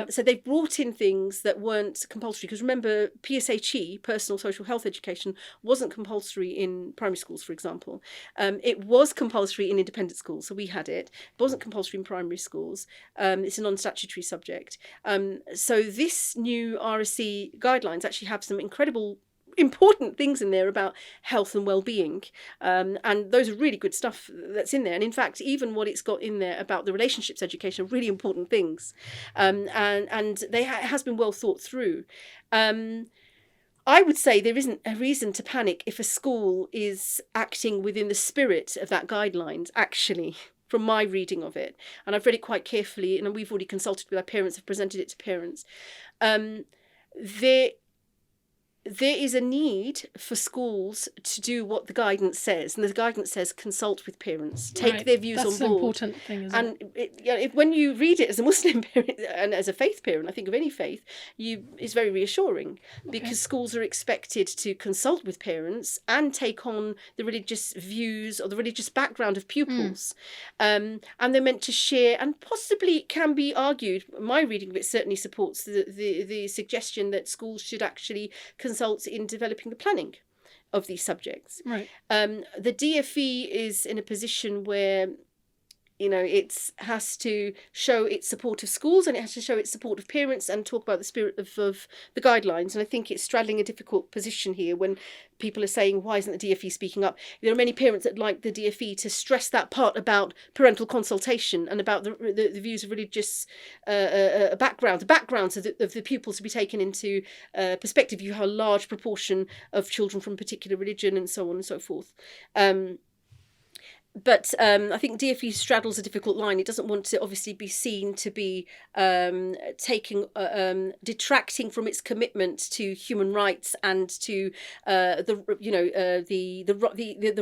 So they've brought in things that weren't compulsory, because remember, PSHE, personal social health education, wasn't compulsory in primary schools, for example. It was compulsory in independent schools, so we had it. It wasn't compulsory in primary schools. It's a non-statutory subject. So this new RSE guidelines actually have some incredible important things in there about health and well-being, and those are really good stuff that's in there. And in fact, even what it's got in there about the relationships education are really important things, and it has been well thought through. I would say there isn't a reason to panic if a school is acting within the spirit of that guidelines, actually, from my reading of it. And I've read it quite carefully, and we've already consulted with our parents, have presented it to parents. There is a need for schools to do what the guidance says, and the guidance says consult with parents, take their views on board. That's an important thing, isn't it? When you read it as a Muslim parent and as a faith parent, I think of any faith, it's very reassuring, because schools are expected to consult with parents and take on the religious views or the religious background of pupils, and they're meant to share, and possibly it can be argued, my reading of it certainly supports the suggestion that schools should actually consult in developing the planning of these subjects. Right. The DfE is in a position where, it has to show its support of schools, and it has to show its support of parents, and talk about the spirit of the guidelines. And I think it's straddling a difficult position here when people are saying, why isn't the DfE speaking up? There are many parents that like the DfE to stress that part about parental consultation and about the views of religious background, the backgrounds of the pupils to be taken into perspective. You have a large proportion of children from a particular religion and so on and so forth. But I think DfE straddles a difficult line. It doesn't want to obviously be seen to be detracting from its commitment to human rights and to the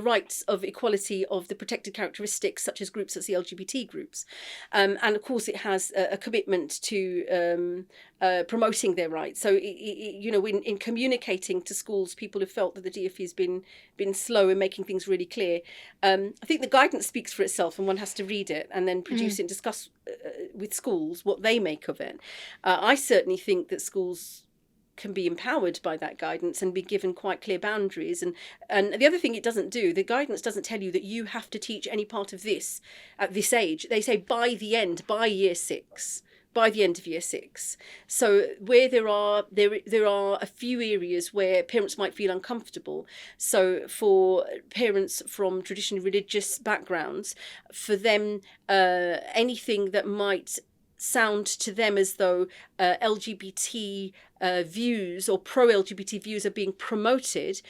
rights of equality of the protected characteristics, such as groups as the LGBT groups, and of course it has a commitment to promoting their rights. So in communicating to schools, people have felt that the DfE has been slow in making things really clear. I think the guidance speaks for itself, and one has to read it and then produce it and discuss with schools what they make of it. I certainly think that schools can be empowered by that guidance and be given quite clear boundaries. And the other thing it doesn't do, the guidance doesn't tell you that you have to teach any part of this at this age. They say by year 6. By the end of year 6. So where there are a few areas where parents might feel uncomfortable. So for parents from traditionally religious backgrounds, for them, anything that might sound to them as though LGBT views or pro-LGBT views are being promoted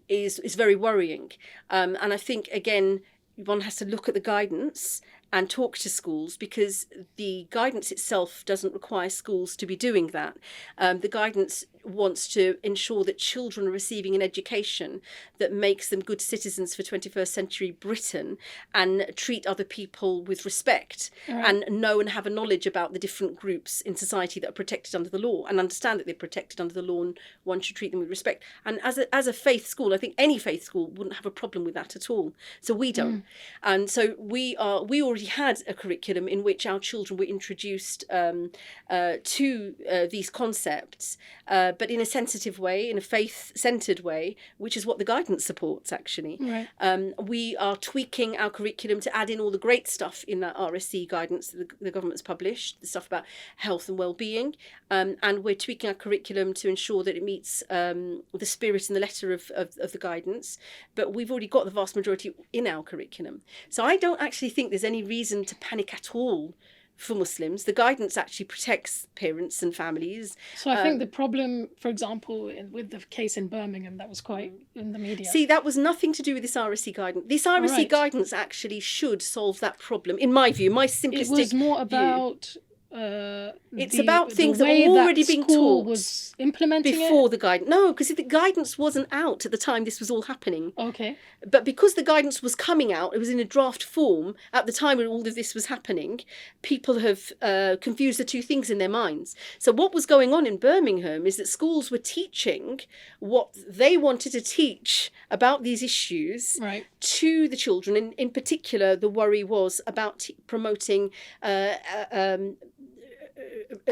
is very worrying. And I think, again, one has to look at the guidance and talk to schools, because the guidance itself doesn't require schools to be doing that. The guidance wants to ensure that children are receiving an education that makes them good citizens for 21st century Britain and treat other people with respect, and know and have a knowledge about the different groups in society that are protected under the law, and understand that they're protected under the law, and one should treat them with respect. And as a faith school, I think any faith school wouldn't have a problem with that at all. So we don't. And so we already had a curriculum in which our children were introduced to these concepts, but in a sensitive way, in a faith-centred way, which is what the guidance supports, actually. Right. We are tweaking our curriculum to add in all the great stuff in that RSE guidance that the government's published, the stuff about health and well-being, and we're tweaking our curriculum to ensure that it meets the spirit and the letter of the guidance, but we've already got the vast majority in our curriculum. So I don't actually think there's any reason to panic at all for Muslims. The guidance actually protects parents and families. So I think the problem, for example, with the case in Birmingham, that was quite in the media. See, that was nothing to do with this RSE guidance. This RSE guidance actually should solve that problem, in my view, my simplistic view. It was more about... it's about things that were already being taught was implementing before the guidance. No, because the guidance wasn't out at the time this was all happening. Okay. But because the guidance was coming out, it was in a draft form at the time when all of this was happening, people have confused the two things in their minds. So what was going on in Birmingham is that schools were teaching what they wanted to teach about these issues to the children. In particular, the worry was about promoting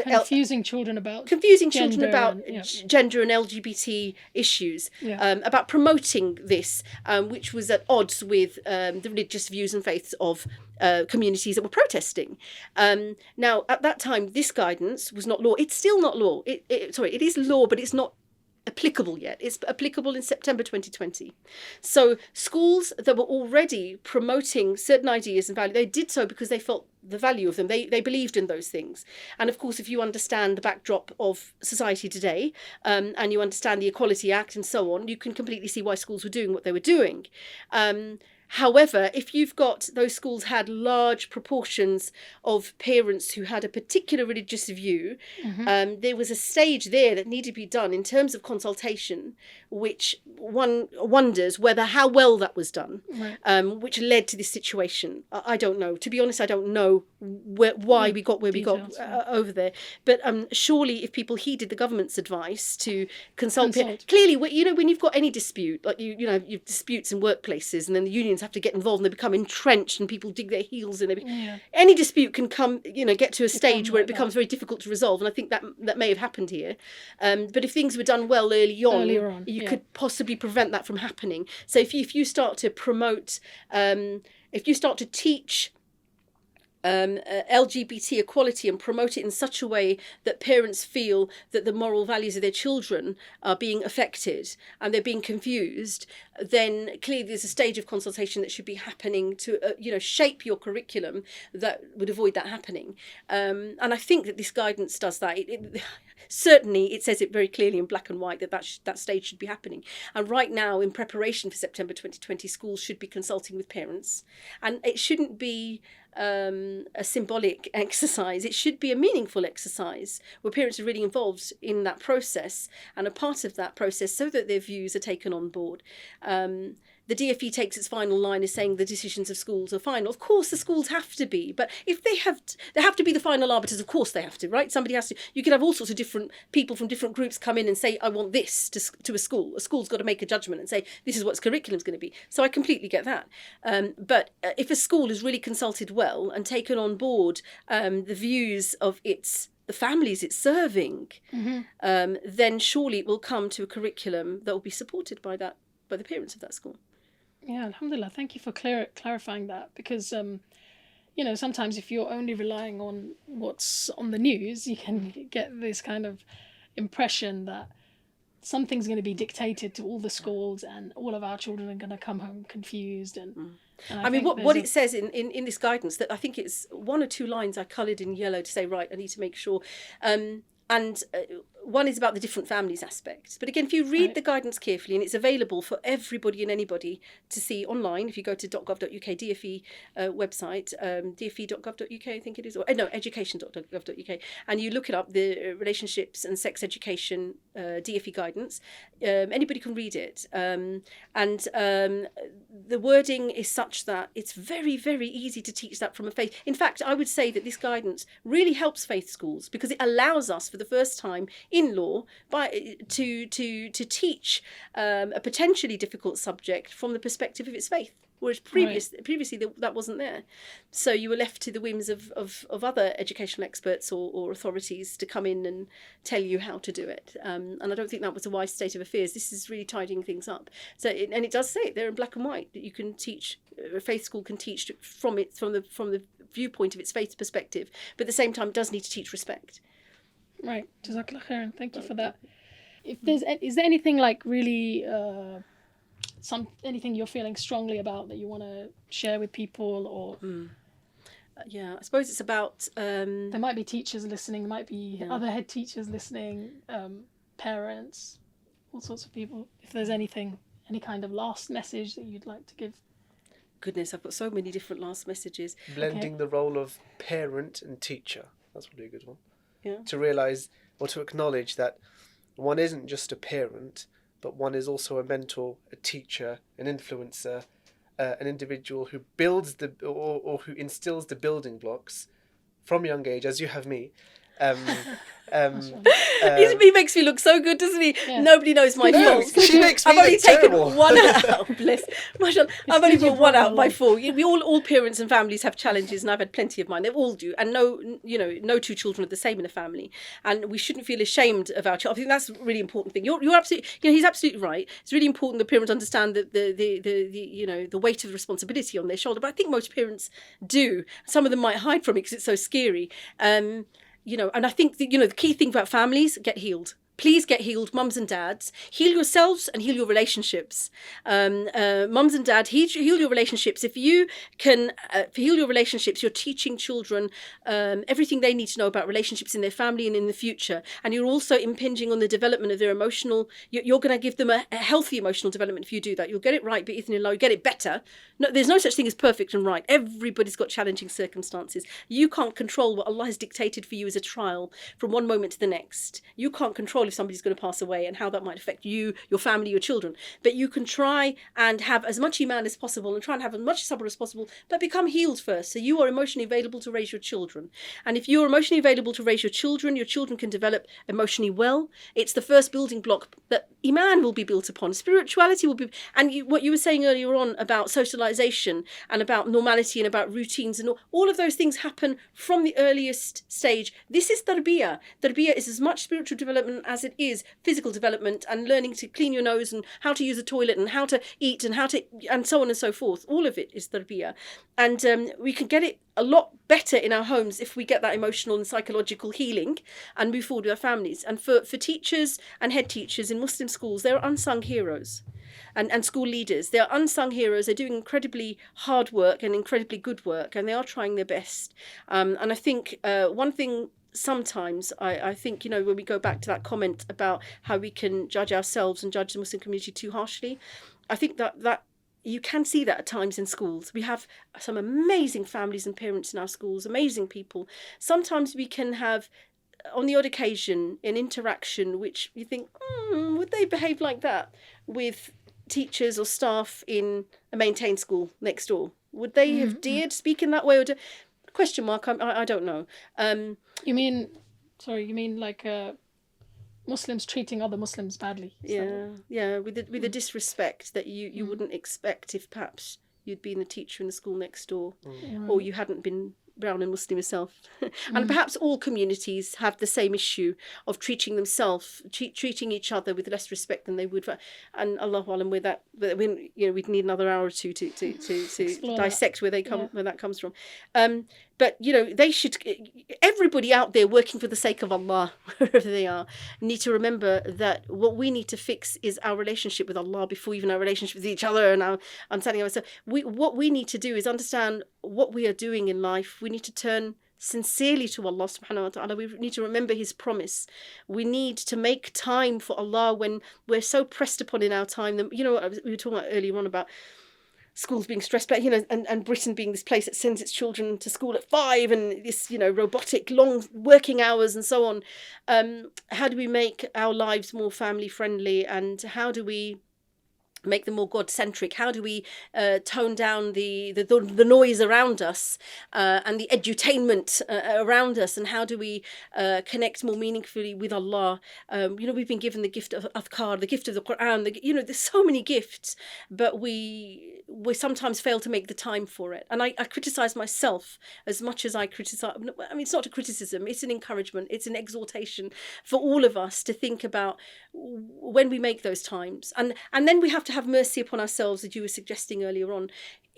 confusing children about gender and LGBT issues, about promoting this, which was at odds with the religious views and faiths of communities that were protesting. Now, at that time, this guidance was not law. It's still not law. It is law, but it's not applicable yet. It's applicable in September 2020. So schools that were already promoting certain ideas and values, they did so because they felt the value of them. They believed in those things. And of course, if you understand the backdrop of society today, and you understand the Equality Act and so on, you can completely see why schools were doing what they were doing. However, if you've got those schools had large proportions of parents who had a particular religious view, there was a stage there that needed to be done in terms of consultation, which one wonders whether how well that was done, which led to this situation. I don't know. To be honest, I don't know why we got where we got over there. But surely if people heeded the government's advice to consult. Clearly, when you've got any dispute, like you've disputes in workplaces, and then the unions have to get involved and they become entrenched and people dig their heels in. Any dispute can come, get to a stage where it becomes very difficult to resolve. And I think that may have happened here. But if things were done well earlier on, you could possibly prevent that from happening. So if you start to promote, if you start to teach LGBT equality and promote it in such a way that parents feel that the moral values of their children are being affected and they're being confused, then clearly there's a stage of consultation that should be happening to shape your curriculum that would avoid that happening. And I think that this guidance does that. Certainly it says it very clearly in black and white that stage should be happening. And right now, in preparation for September 2020, schools should be consulting with parents, and it shouldn't be a symbolic exercise. It should be a meaningful exercise where parents are really involved in that process and a part of that process so that their views are taken on board. The DfE takes its final line as saying the decisions of schools are final. Of course, the schools have to be, but if they have to be the final arbiters. Of course, they have to, right? Somebody has to. You could have all sorts of different people from different groups come in and say, "I want this to a school." A school's got to make a judgment and say, "This is what its curriculum's going to be." So I completely get that. But if a school is really consulted well and taken on board the views of the families it's serving, then surely it will come to a curriculum that will be supported by the parents of that school. Yeah, alhamdulillah. Thank you for clarifying that, because sometimes if you're only relying on what's on the news, you can get this kind of impression that something's going to be dictated to all the schools and all of our children are going to come home confused. And I mean, what it says in this guidance, that I think it's one or two lines I coloured in yellow to say, right, I need to make sure. And one is about the different families aspects. But again, if you read the guidance carefully, and it's available for everybody and anybody to see online, if you go to .gov.uk, DfE website, dfe.gov.uk, I think it is, education.gov.uk, and you look it up, the relationships and sex education DfE guidance, anybody can read it. And the wording is such that it's very, very easy to teach that from a faith. In fact, I would say that this guidance really helps faith schools, because it allows us for the first time in law to teach a potentially difficult subject from the perspective of its faith, whereas previously that wasn't there. So you were left to the whims of other educational experts or authorities to come in and tell you how to do it. And I don't think that was a wise state of affairs. This is really tidying things up. So and it does say it there in black and white that you can teach, a faith school can teach from the viewpoint of its faith perspective, but at the same time does need to teach respect. Right, Jazakallah khairan. Thank you for that. Is there anything like really anything you're feeling strongly about that you want to share with people, or? Yeah, I suppose it's about. There might be teachers listening. There might be other head teachers listening, parents, all sorts of people. If there's any kind of last message that you'd like to give. Goodness, I've got so many different last messages. Blending the role of parent and teacher. That's probably a good one. Yeah. To realise or to acknowledge that one isn't just a parent, but one is also a mentor, a teacher, an influencer, an individual who builds or who instills the building blocks from young age, as you have me. He makes me look so good, doesn't he? Yeah. Nobody knows my faults. She makes me look terrible. I've only taken one out. Bless. I've only brought one out by four. We all parents and families have challenges, and I've had plenty of mine. They all do, and no two children are the same in a family, and we shouldn't feel ashamed of our child. I think that's a really important thing. You're absolutely, he's absolutely right. It's really important that parents understand that the weight of the responsibility on their shoulder. But I think most parents do. Some of them might hide from it because it's so scary. And I think the key thing about families, get healed. Please get healed, mums and dads. Heal yourselves and heal your relationships. Mums and dad, heal your relationships. If you can heal your relationships, you're teaching children everything they need to know about relationships in their family and in the future. And you're also impinging on the development of their emotional, you're going to give them a healthy emotional development if you do that. You'll get it right, but you'll get it better. No, there's no such thing as perfect and right. Everybody's got challenging circumstances. You can't control what Allah has dictated for you as a trial from one moment to the next. You can't control if somebody's going to pass away and how that might affect you, your family, your children. But you can try and have as much iman as possible and try and have as much sabr as possible, but become healed first. So you are emotionally available to raise your children. And if you're emotionally available to raise your children can develop emotionally well. It's the first building block that iman will be built upon. Spirituality will be, and what you were saying earlier on about socialization and about normality and about routines and all of those things happen from the earliest stage. This is tarbiyah. Tarbiyah is as much spiritual development as it is physical development and learning to clean your nose and how to use a toilet and how to eat and so on and so forth. All of it is tarbiyah. And we can get it a lot better in our homes if we get that emotional and psychological healing and move forward with our families. And for teachers and head teachers in Muslim schools, they're unsung heroes. And school leaders, they're unsung heroes. They're doing incredibly hard work and incredibly good work, and they are trying their best. And I think one thing sometimes I think, when we go back to that comment about how we can judge ourselves and judge the Muslim community too harshly, I think that you can see that at times in schools. We have some amazing families and parents in our schools, amazing people. Sometimes we can have, on the odd occasion, an interaction which you think, would they behave like that with teachers or staff in a maintained school next door? Would they have dared speak in that way? Question mark, I don't know. You mean like Muslims treating other Muslims badly? Yeah, with the disrespect that you wouldn't expect if perhaps you'd been a teacher in the school next door, or you hadn't been brown and Muslim yourself. And perhaps all communities have the same issue of treating each other with less respect than they would. And Allahu Alam, with that, we'd need another hour or two to dissect where that comes from. But they should. Everybody out there working for the sake of Allah, wherever they are, need to remember that what we need to fix is our relationship with Allah before even our relationship with each other and our understanding of ourselves. What we need to do is understand what we are doing in life. We need to turn sincerely to Allah subhanahu wa ta'ala. We need to remember His promise. We need to make time for Allah when we're so pressed upon in our time. We were talking about earlier on about schools being stressed, but and Britain being this place that sends its children to school at 5 and this robotic long working hours and so on. How do we make our lives more family friendly, and how do we make them more God-centric? How do we tone down the noise around us and the edutainment around us, and how do we connect more meaningfully with Allah? We've been given the gift of adhkar, the gift of the Quran. There's so many gifts, but we sometimes fail to make the time for it. And I criticise myself as much as I criticise. I mean, it's not a criticism; it's an encouragement, it's an exhortation for all of us to think about when we make those times, and then we have to have mercy upon ourselves, as you were suggesting earlier on.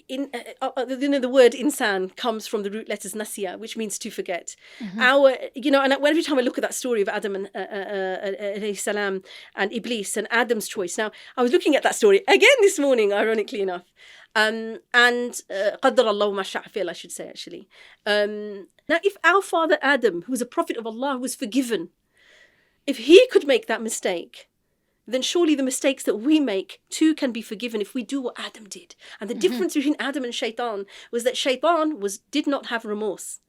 The word insan comes from the root letters nasiya, which means to forget. And every time I look at that story of Adam and alayhi salam and Iblis and Adam's choice. Now, I was looking at that story again this morning, ironically enough. And qadar Allah ma sha'a fa'al, I should say, actually. Now, if our father Adam, who was a prophet of Allah, was forgiven, if he could make that mistake, then surely the mistakes that we make too can be forgiven if we do what Adam did. And the difference between Adam and Shaitan was that Shaitan did not have remorse.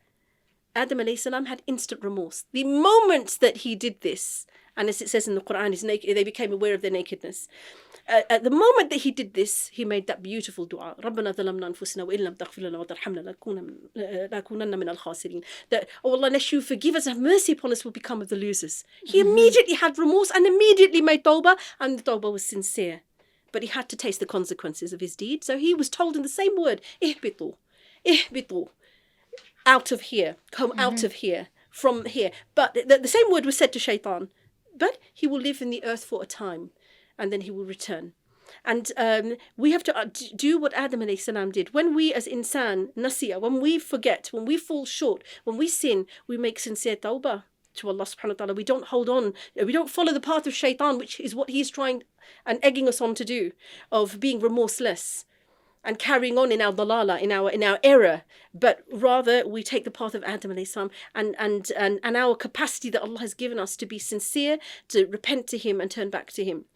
Adam alayhi salam had instant remorse. The moment that he did this, and as it says in the Quran, they became aware of their nakedness. At the moment that he did this, he made that beautiful dua. رَبَّنَا ظَلَمْنَا أَنفُسَنَا وَإِن لَمْ تَغْفِرْ لَنَا وَتَرْحَمْنَا لَنَكُونَنَّ مِنَ الْخَاسِرِينَ. That, oh Allah, unless you forgive us and have mercy upon us, we'll become of the losers. He immediately had remorse and immediately made tawbah, and the tawbah was sincere. But he had to taste the consequences of his deed. So he was told in the same word, ihbitu, out of here, come out of here, from here. But the same word was said to Shaitan. But he will live in the earth for a time, and then he will return. And we have to do what Adam alayhi salam did. When we as insan, nasiya, when we forget, when we fall short, when we sin, we make sincere tawbah. to Allah subhanahu wa ta'ala. We don't hold on, we don't follow the path of shaitan, which is what he's trying and egging us on to do, of being remorseless and carrying on in our dalala, in our error, but rather we take the path of Adam alayhi salam, and our capacity that Allah has given us to be sincere, to repent to him and turn back to him.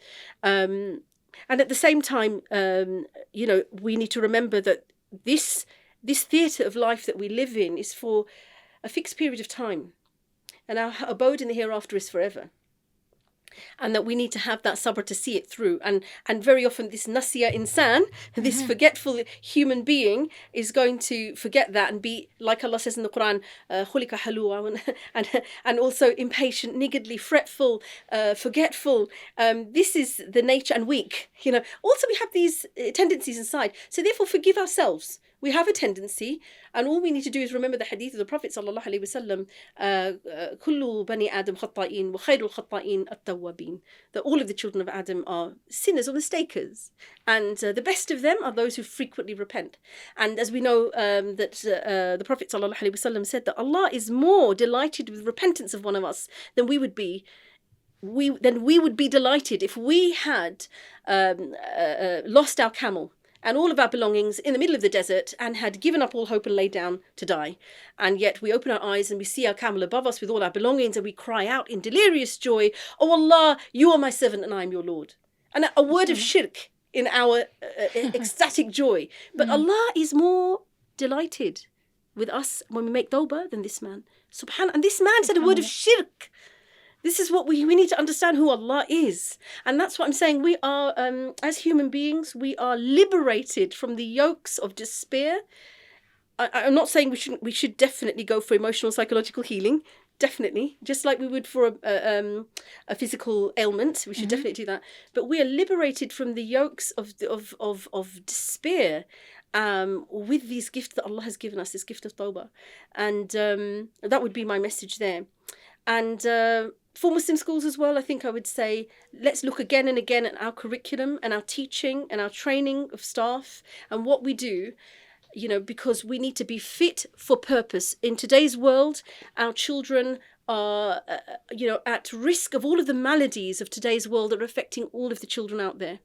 And at the same time, we need to remember that this theatre of life that we live in is for a fixed period of time, and our abode in the hereafter is forever. And that we need to have that sabr to see it through. And very often this nasiya insan, this forgetful human being, is going to forget that and be, like Allah says in the Quran, khulika halua, and also impatient, niggardly, fretful, forgetful. This is the nature, and weak. Also we have these tendencies inside. So therefore forgive ourselves. We have a tendency, and all we need to do is remember the hadith of the Prophet sallallahu alaihi wasallam, kullu bani Adam khata'in wa khairul khata'in at-tawwabin, that all of the children of Adam are sinners or mistakers, and the best of them are those who frequently repent. And as we know, that the Prophet sallallahu alaihi wasallam said that Allah is more delighted with repentance of one of us than we would be. We would be delighted if we had lost our camel and all of our belongings in the middle of the desert and had given up all hope and laid down to die. And yet we open our eyes and we see our camel above us with all our belongings, and we cry out in delirious joy, "Oh Allah, you are my servant and I am your Lord." And a word of shirk in our ecstatic joy. But Allah is more delighted with us when we make tawbah than this man. Subhanallah. And this man said a word of shirk. This is what we need to understand who Allah is. And that's what I'm saying. We are, as human beings, we are liberated from the yokes of despair. I'm not saying we should definitely go for emotional psychological healing. Definitely. Just like we would for a physical ailment. We should definitely do that. But we are liberated from the yokes of despair with these gifts that Allah has given us, this gift of tawbah. And that would be my message there. And for Muslim schools as well, I think I would say, let's look again and again at our curriculum and our teaching and our training of staff and what we do, because we need to be fit for purpose. In today's world, our children are, at risk of all of the maladies of today's world that are affecting all of the children out there.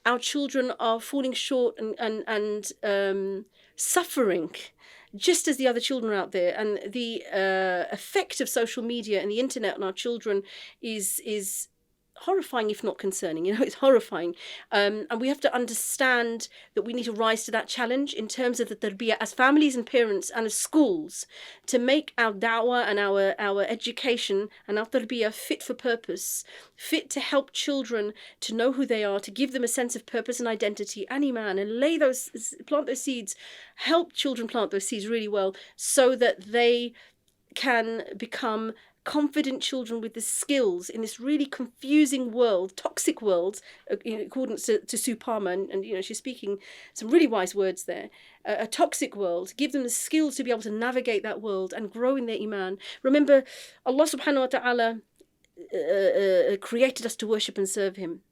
Our children are falling short and suffering just as the other children are out there. And the effect of social media and the internet on our children is horrifying, if not concerning. It's horrifying. And we have to understand that we need to rise to that challenge in terms of the tarbiyah as families and parents and as schools, to make our da'wah and our education and our tarbiyah fit for purpose, fit to help children to know who they are, to give them a sense of purpose and identity and iman, and plant those seeds, help children plant those seeds really well, so that they can become confident children with the skills in this really confusing world, toxic world, in accordance to Sue Palmer, and she's speaking some really wise words there. A toxic world, give them the skills to be able to navigate that world and grow in their iman. Remember, Allah subhanahu wa ta'ala created us to worship and serve him.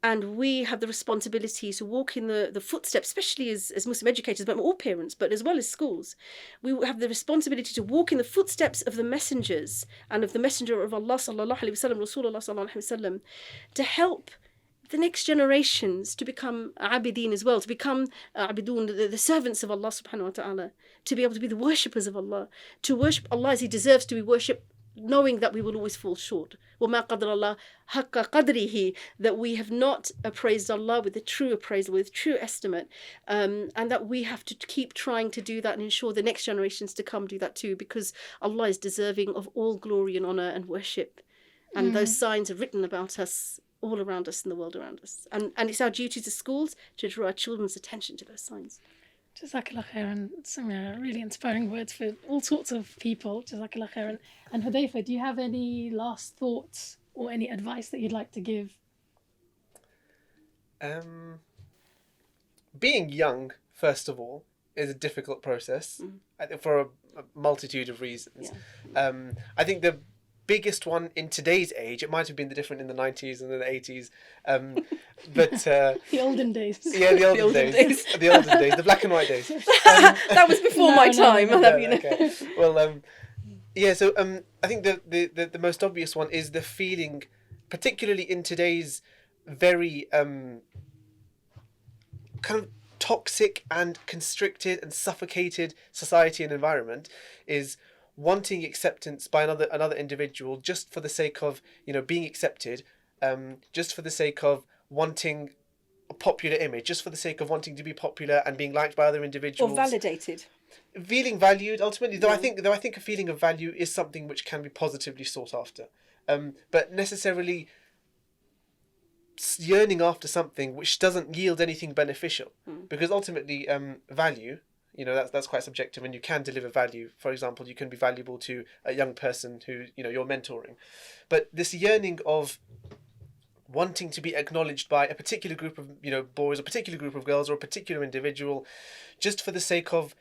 And we have the responsibility to walk in the footsteps, especially as Muslim educators, but all parents, but as well as schools. We have the responsibility to walk in the footsteps of the messengers and of the messenger of Allah, sallallahu alaihi wasallam, Rasulullah sallallahu alaihi wasallam, to help the next generations to become abideen as well, to become abidun, the servants of Allah subhanahu wa ta'ala, to be able to be the worshippers of Allah, to worship Allah as he deserves to be worshipped, knowing that we will always fall short. وَمَا قَدْرَ اللَّهِ حَقَّ قَدْرِهِ, that we have not appraised Allah with the true appraisal, with true estimate, and that we have to keep trying to do that and ensure the next generations to come do that too, because Allah is deserving of all glory and honour and worship. And those signs are written about us all around us in the world around us. And it's our duty to schools to draw our children's attention to those signs. Jazakallah khairan, Someera. Really inspiring words for all sorts of people. Jazakallah khairan. And Hudhayfah, do you have any last thoughts or any advice that you'd like to give? Being young, first of all, is a difficult process for a multitude of reasons. Yeah. I think the biggest one in today's age, it might have been different in the 90s and the 80s, but the olden days. Yeah, the olden days. The olden days, the black and white days. That was before my time. Okay. Well, Yeah, so I think the most obvious one is the feeling, particularly in today's very kind of toxic and constricted and suffocated society and environment, is wanting acceptance by another individual just for the sake of, you know, being accepted, just for the sake of wanting a popular image, just for the sake of wanting to be popular and being liked by other individuals, Or validated. feeling valued ultimately. Though I think a feeling of value is something which can be positively sought after, but necessarily yearning after something which doesn't yield anything beneficial, because ultimately value, you know, that's quite subjective, and you can deliver value. For example, you can be valuable to a young person who, you know, you're mentoring, but this yearning of wanting to be acknowledged by a particular group of, you know, boys, or a particular group of girls, or a particular individual, just for the sake of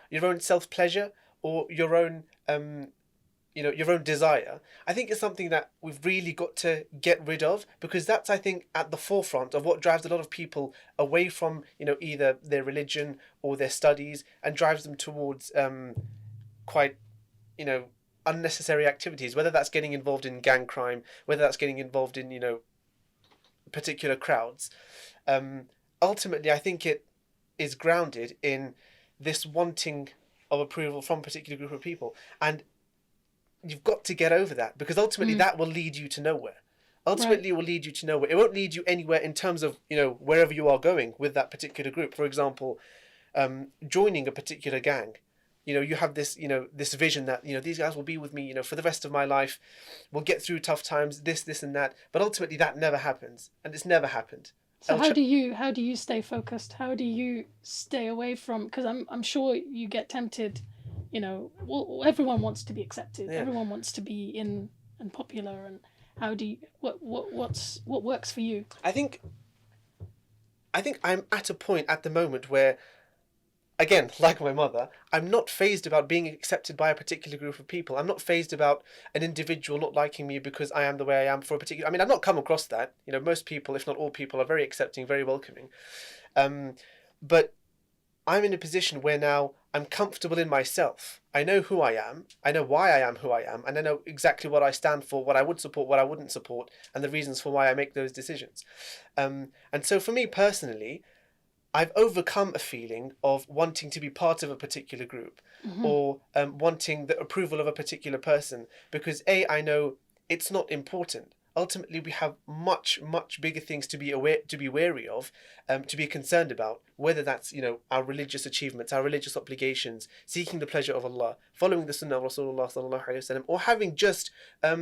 your own self-pleasure, or your own you know, your own desire, I think is something that we've really got to get rid of, because that's, I think, at the forefront of what drives a lot of people away from, you know, either their religion or their studies, and drives them towards quite, you know, unnecessary activities, whether that's getting involved in gang crime, whether that's getting involved in, you know, particular crowds. Ultimately, I think it is grounded in this wanting of approval from a particular group of people, and you've got to get over that, because ultimately that will lead you to nowhere. Ultimately, it will lead you to nowhere. It won't lead you anywhere in terms of, you know, wherever you are going with that particular group. For example, joining a particular gang. You know, you have this, you know, this vision that, you know, these guys will be with me, you know, for the rest of my life. We'll get through tough times, this and that. But ultimately, that never happens, and it's never happened. So how do you stay focused? How do you stay away from? Because I'm sure you get tempted. You know, well, everyone wants to be accepted. Yeah. Everyone wants to be in and popular. And how do you, what works for you? I think I'm at a point at the moment where, again, like my mother, I'm not fazed about being accepted by a particular group of people. I'm not fazed about an individual not liking me because I am the way I am for a particular... I mean, I've not come across that. You know, most people, if not all people, are very accepting, very welcoming. But I'm in a position where now I'm comfortable in myself. I know who I am. I know why I am who I am. And I know exactly what I stand for, what I would support, what I wouldn't support, and the reasons for why I make those decisions. And so for me personally, I've overcome a feeling of wanting to be part of a particular group, or wanting the approval of a particular person, because I know it's not important. Ultimately, we have much bigger things to be wary of, to be concerned about. Whether that's, you know, our religious achievements, our religious obligations, seeking the pleasure of Allah, following the Sunnah of Rasulullah sallallahu alaihi wasallam, or having just a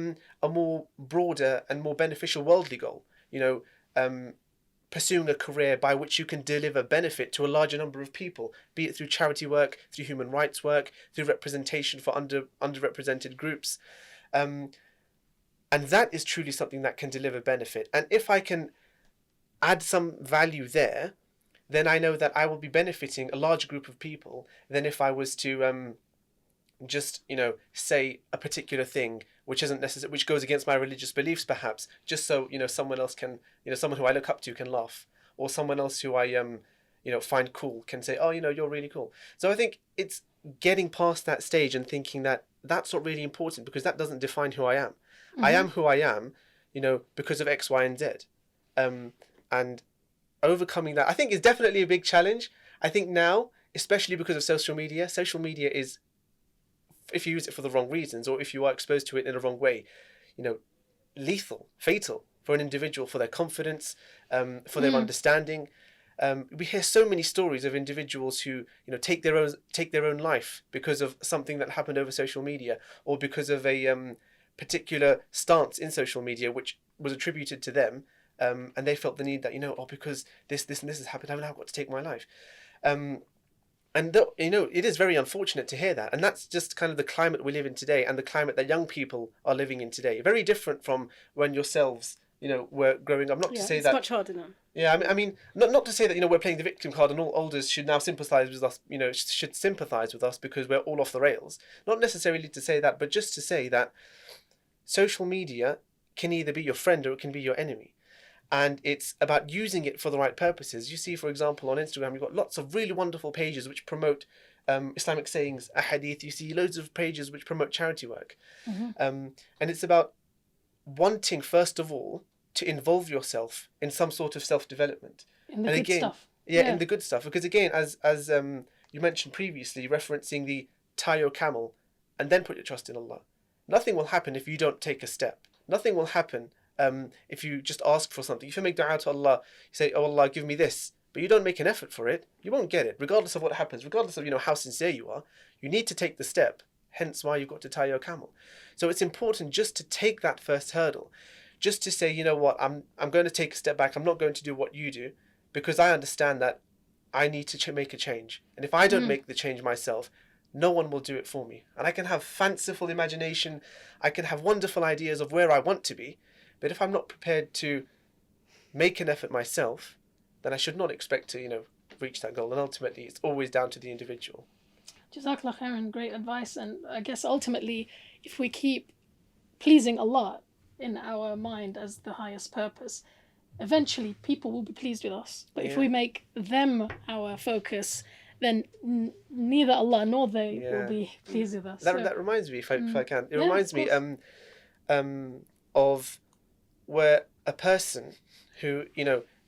more broader and more beneficial worldly goal. You know, pursuing a career by which you can deliver benefit to a larger number of people, be it through charity work, through human rights work, through representation for underrepresented groups. And that is truly something that can deliver benefit. And if I can add some value there, then I know that I will be benefiting a larger group of people than if I was to just, you know, say a particular thing which isn't necessary, which goes against my religious beliefs, perhaps, just so, you know, someone else can, you know, someone who I look up to can laugh, or someone else who I you know, find cool can say, oh, you know, you're really cool. So I think it's getting past that stage and thinking that that's not really important, because that doesn't define who I am. I am who I am, you know, because of X, Y, and Z. And overcoming that, I think, is definitely a big challenge. I think now, especially because of social media is, if you use it for the wrong reasons, or if you are exposed to it in a wrong way, you know, lethal, fatal for an individual, for their confidence, for their understanding. We hear so many stories of individuals who, you know, take their own life because of something that happened over social media, or because of a particular stance in social media which was attributed to them, and they felt the need that, you know, oh, because this and this has happened, I've now got to take my life. You know, it is very unfortunate to hear that, and that's just kind of the climate we live in today, and the climate that young people are living in today. Very different from when yourselves, you know, were growing up. Not to say that it's much harder now. Yeah, I mean, not to say that, you know, we're playing the victim card and all elders should now sympathise with us. You know, should sympathise with us because we're all off the rails. Not necessarily to say that, but just to say that social media can either be your friend or it can be your enemy. And it's about using it for the right purposes. You see, for example, on Instagram, you've got lots of really wonderful pages which promote Islamic sayings, ahadith. You see loads of pages which promote charity work. And it's about wanting, first of all, to involve yourself in some sort of self-development. In the good stuff. Yeah, in the good stuff. Because again, as you mentioned previously, referencing the tie your camel and then put your trust in Allah. Nothing will happen if you don't take a step. Nothing will happen if you just ask for something. If you make dua to Allah, you say, oh Allah, give me this, but you don't make an effort for it, you won't get it, regardless of what happens, regardless of how sincere you are. You need to take the step, hence why you've got to tie your camel. So it's important just to take that first hurdle, just to say, you know what, I'm going to take a step back, I'm not going to do what you do, because I understand that I need to make a change. And if I don't make the change myself, no one will do it for me. And I can have fanciful imagination, I can have wonderful ideas of where I want to be, but if I'm not prepared to make an effort myself, then I should not expect to, reach that goal. And ultimately, it's always down to the individual. Jazakallah khairan, great advice. And I guess ultimately, if we keep pleasing Allah in our mind as the highest purpose, eventually people will be pleased with us. But if we make them our focus, then neither Allah nor they will be pleased with us. That reminds me, if I can, it reminds me of where a person who,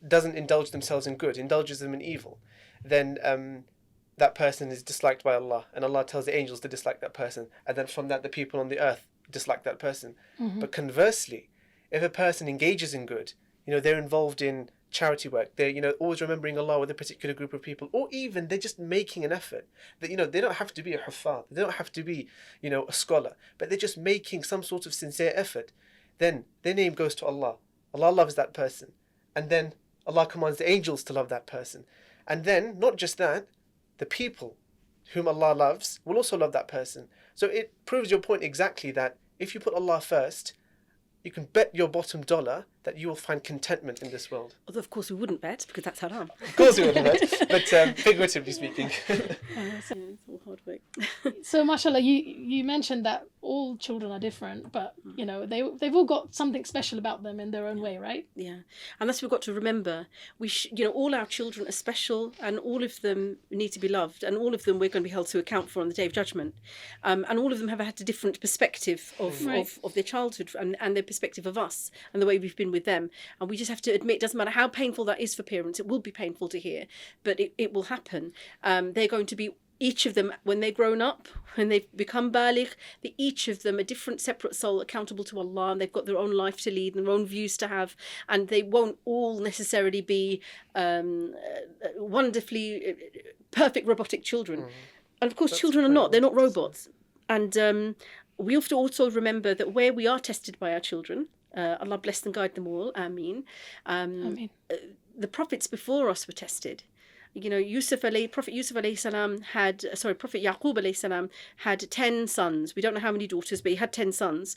doesn't indulge themselves in good, indulges them in evil, then that person is disliked by Allah, and Allah tells the angels to dislike that person, and then from that the people on the earth dislike that person. But conversely, if a person engages in good, they're involved in charity work, they're always remembering Allah with a particular group of people, or even they're just making an effort, that they don't have to be a huffaz, they don't have to be a scholar, but they're just making some sort of sincere effort, then their name goes to Allah. Allah loves that person, and then Allah commands the angels to love that person, and then not just that, the people whom Allah loves will also love that person. So it proves your point exactly, that if you put Allah first, you can bet your bottom dollar that you will find contentment in this world. Although, of course, we wouldn't bet, because that's haram. Of course we wouldn't bet, but figuratively speaking. It's all hard work. So, mashallah, you mentioned that all children are different, but, they've all got something special about them in their own way, right? Yeah. And that's what we've got to remember. All our children are special, and all of them need to be loved, and all of them we're going to be held to account for on the Day of Judgment. And all of them have had a different perspective of their childhood and their perspective of us and the way we've been with them. And we just have to admit, it doesn't matter how painful that is for parents, it will be painful to hear, but it will happen. They're going to be, each of them, when they're grown up, when they've become baligh, each of them a different separate soul accountable to Allah, and they've got their own life to lead and their own views to have, and they won't all necessarily be wonderfully perfect robotic children. And of course, children are not, they're not robots. And we have to also remember that where we are tested by our children, Allah bless and guide them all, Ameen. Ameen. The prophets before us were tested. Prophet Yaqub alayhi salam had 10 sons. We don't know how many daughters, but he had 10 sons.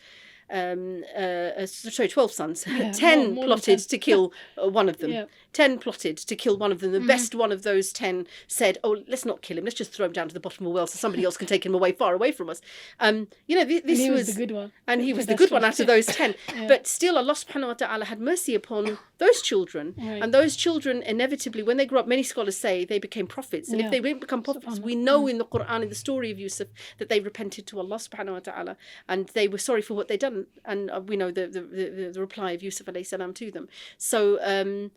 12 sons. 10 plotted to kill one of them. 10 plotted to kill one of them. The best one of those 10 said, oh, let's not kill him, let's just throw him down to the bottom of the well so somebody else can take him away, far away from us. This was the good one. And he was the good one out of those 10. But still, Allah subhanahu wa ta'ala had mercy upon those children. And those children, inevitably, when they grew up, many scholars say they became prophets. And if they didn't become prophets, we know in the Quran, in the story of Yusuf, that they repented to Allah subhanahu wa ta'ala, and they were sorry for what they'd done. And we know the reply of Yusuf alayhi salam to them. So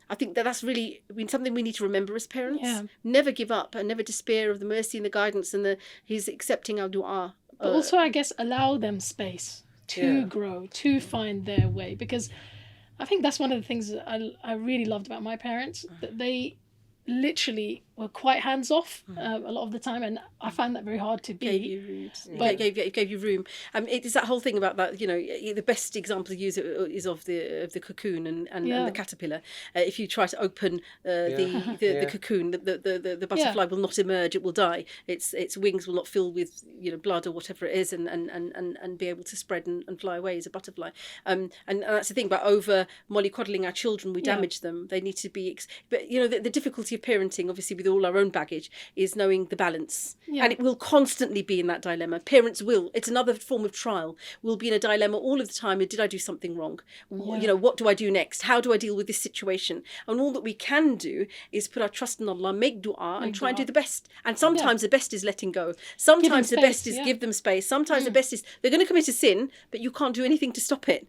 I think that's really something we need to remember as parents. Never give up and never despair of the mercy and the guidance and He's accepting our dua. But also, I guess, allow them space to grow, to find their way. Because I think that's one of the things that I really loved about my parents, that they literally were quite hands off a lot of the time, and I found that very hard to be. Gave you room. It is that whole thing about that. The best example to use is of the cocoon and the caterpillar. If you try to open the cocoon, the butterfly will not emerge; it will die. Its wings will not fill with blood or whatever it is, and be able to spread and fly away as a butterfly. And that's the thing about over mollycoddling our children. We damage them. They need to be. But the difficulty of parenting, obviously with all our own baggage, is knowing the balance. Yeah. And it will constantly be in that dilemma. Parents will. It's another form of trial. We'll be in a dilemma all of the time. Did I do something wrong? Yeah. What do I do next? How do I deal with this situation? And all that we can do is put our trust in Allah, make dua, and try and do the best. And sometimes the best is letting go. Sometimes the best is give them space. Sometimes the best is they're going to commit a sin, but you can't do anything to stop it.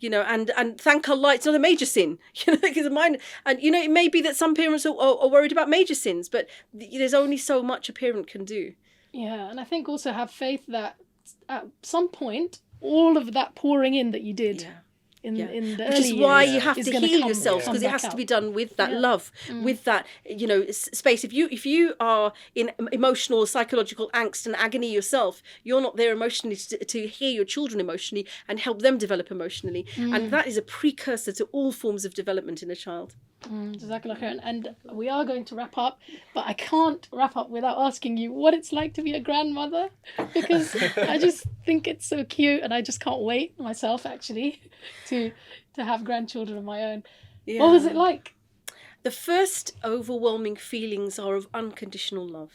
And thank Allah, it's not a major sin, because mine, and it may be that some parents are worried about major sins, but there's only so much a parent can do. Yeah, and I think also have faith that at some point, all of that pouring in that you did in the early Which is why years you have to heal yourself, because it has out. to be done with that love, with that space. If you are in emotional or psychological angst and agony yourself, you're not there emotionally to hear your children emotionally and help them develop emotionally, and that is a precursor to all forms of development in a child. Jazakallah khairan. And we are going to wrap up, but I can't wrap up without asking you what it's like to be a grandmother, because I just think it's so cute, and I just can't wait myself actually to have grandchildren of my own. Yeah. What was it like? The first overwhelming feelings are of unconditional love.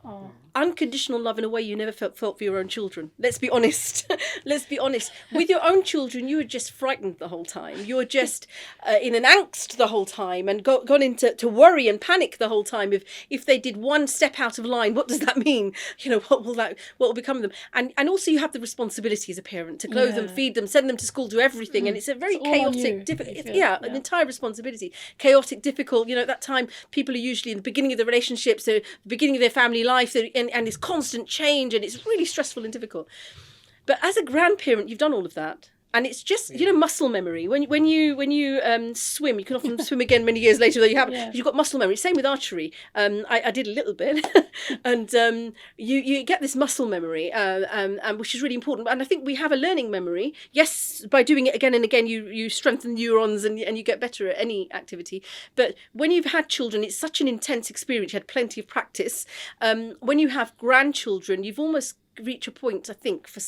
Oh. Unconditional love in a way you never felt for your own children. Let's be honest. Let's be honest. With your own children, you were just frightened the whole time. You were just in an angst the whole time, and gone into worry and panic the whole time. If they did one step out of line, what does that mean? What will become of them? And also you have the responsibility as a parent to clothe them, feed them, send them to school, do everything. And it's a very chaotic, difficult, an entire responsibility. Chaotic, difficult. At that time, people are usually in the beginning of the relationships, the beginning of their family life, and it's constant change, and it's really stressful and difficult. But as a grandparent, you've done all of that, and it's just muscle memory. When you swim, you can often swim again many years later, though you haven't. You've got muscle memory. Same with archery. I did a little bit, and you get this muscle memory, and which is really important. And I think we have a learning memory. Yes, by doing it again and again, you strengthen neurons and you get better at any activity. But when you've had children, it's such an intense experience. You had plenty of practice. When you have grandchildren, you've almost reached a point, I think, for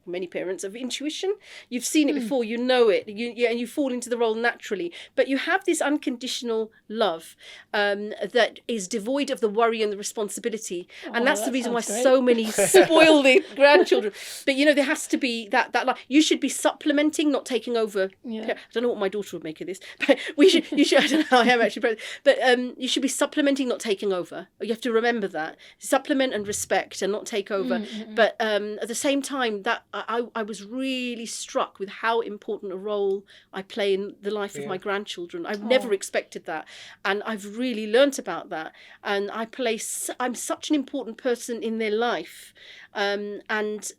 many parents, of intuition. You've seen it before, you know it, and you fall into the role naturally. But you have this unconditional love that is devoid of the worry and the responsibility, and that's the reason why so many spoil their grandchildren. But there has to be that love. You should be supplementing, not taking over. I don't know what my daughter would make of this, but you should. I don't know how I am actually, but you should be supplementing, not taking over. You have to remember that. Supplement and respect, and not take over. But at the same time, that I was really struck with how important a role I play in the life of my grandchildren. I've never expected that, and I've really learnt about that. And I'm such an important person in their life, and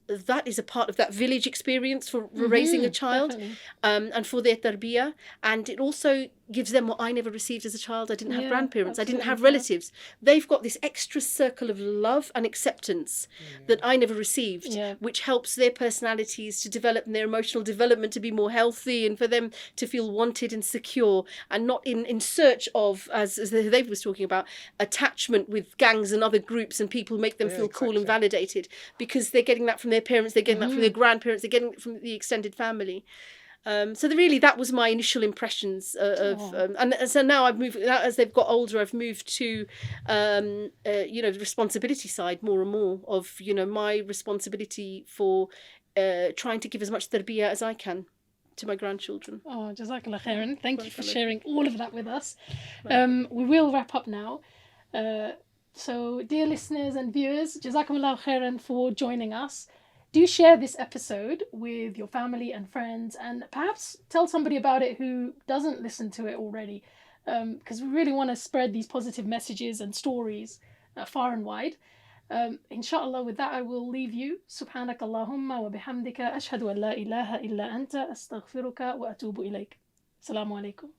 that is a part of that village experience for raising a child, and for their tarbiyah. And it also gives them what I never received as a child. I didn't have grandparents. I didn't have relatives. They've got this extra circle of love and acceptance that I never received, which helps their personalities to develop and their emotional development to be more healthy, and for them to feel wanted and secure, and not in search of, as Hudhayfah was talking about, attachment with gangs and other groups and people who make them feel cool and validated, because they're getting that from their parents, they're getting that from their grandparents, they're getting it from the extended family. So that was my initial impressions of and so now I've moved, as they've got older, I've moved to the responsibility side more and more of my responsibility for trying to give as much tarbiyah as I can to my grandchildren. Oh, Jazakallah khairan. Thank you for sharing all of that with us. We will wrap up now. So dear listeners and viewers, Jazakumullah khairan for joining us. Do share this episode with your family and friends, and perhaps tell somebody about it who doesn't listen to it already, because we really want to spread these positive messages and stories far and wide. Inshallah, with that I will leave you. Subhanak Allahumma wa bihamdika ashhadu an la ilaha illa anta astaghfiruka wa atubu ilayk. Assalamu alaikum.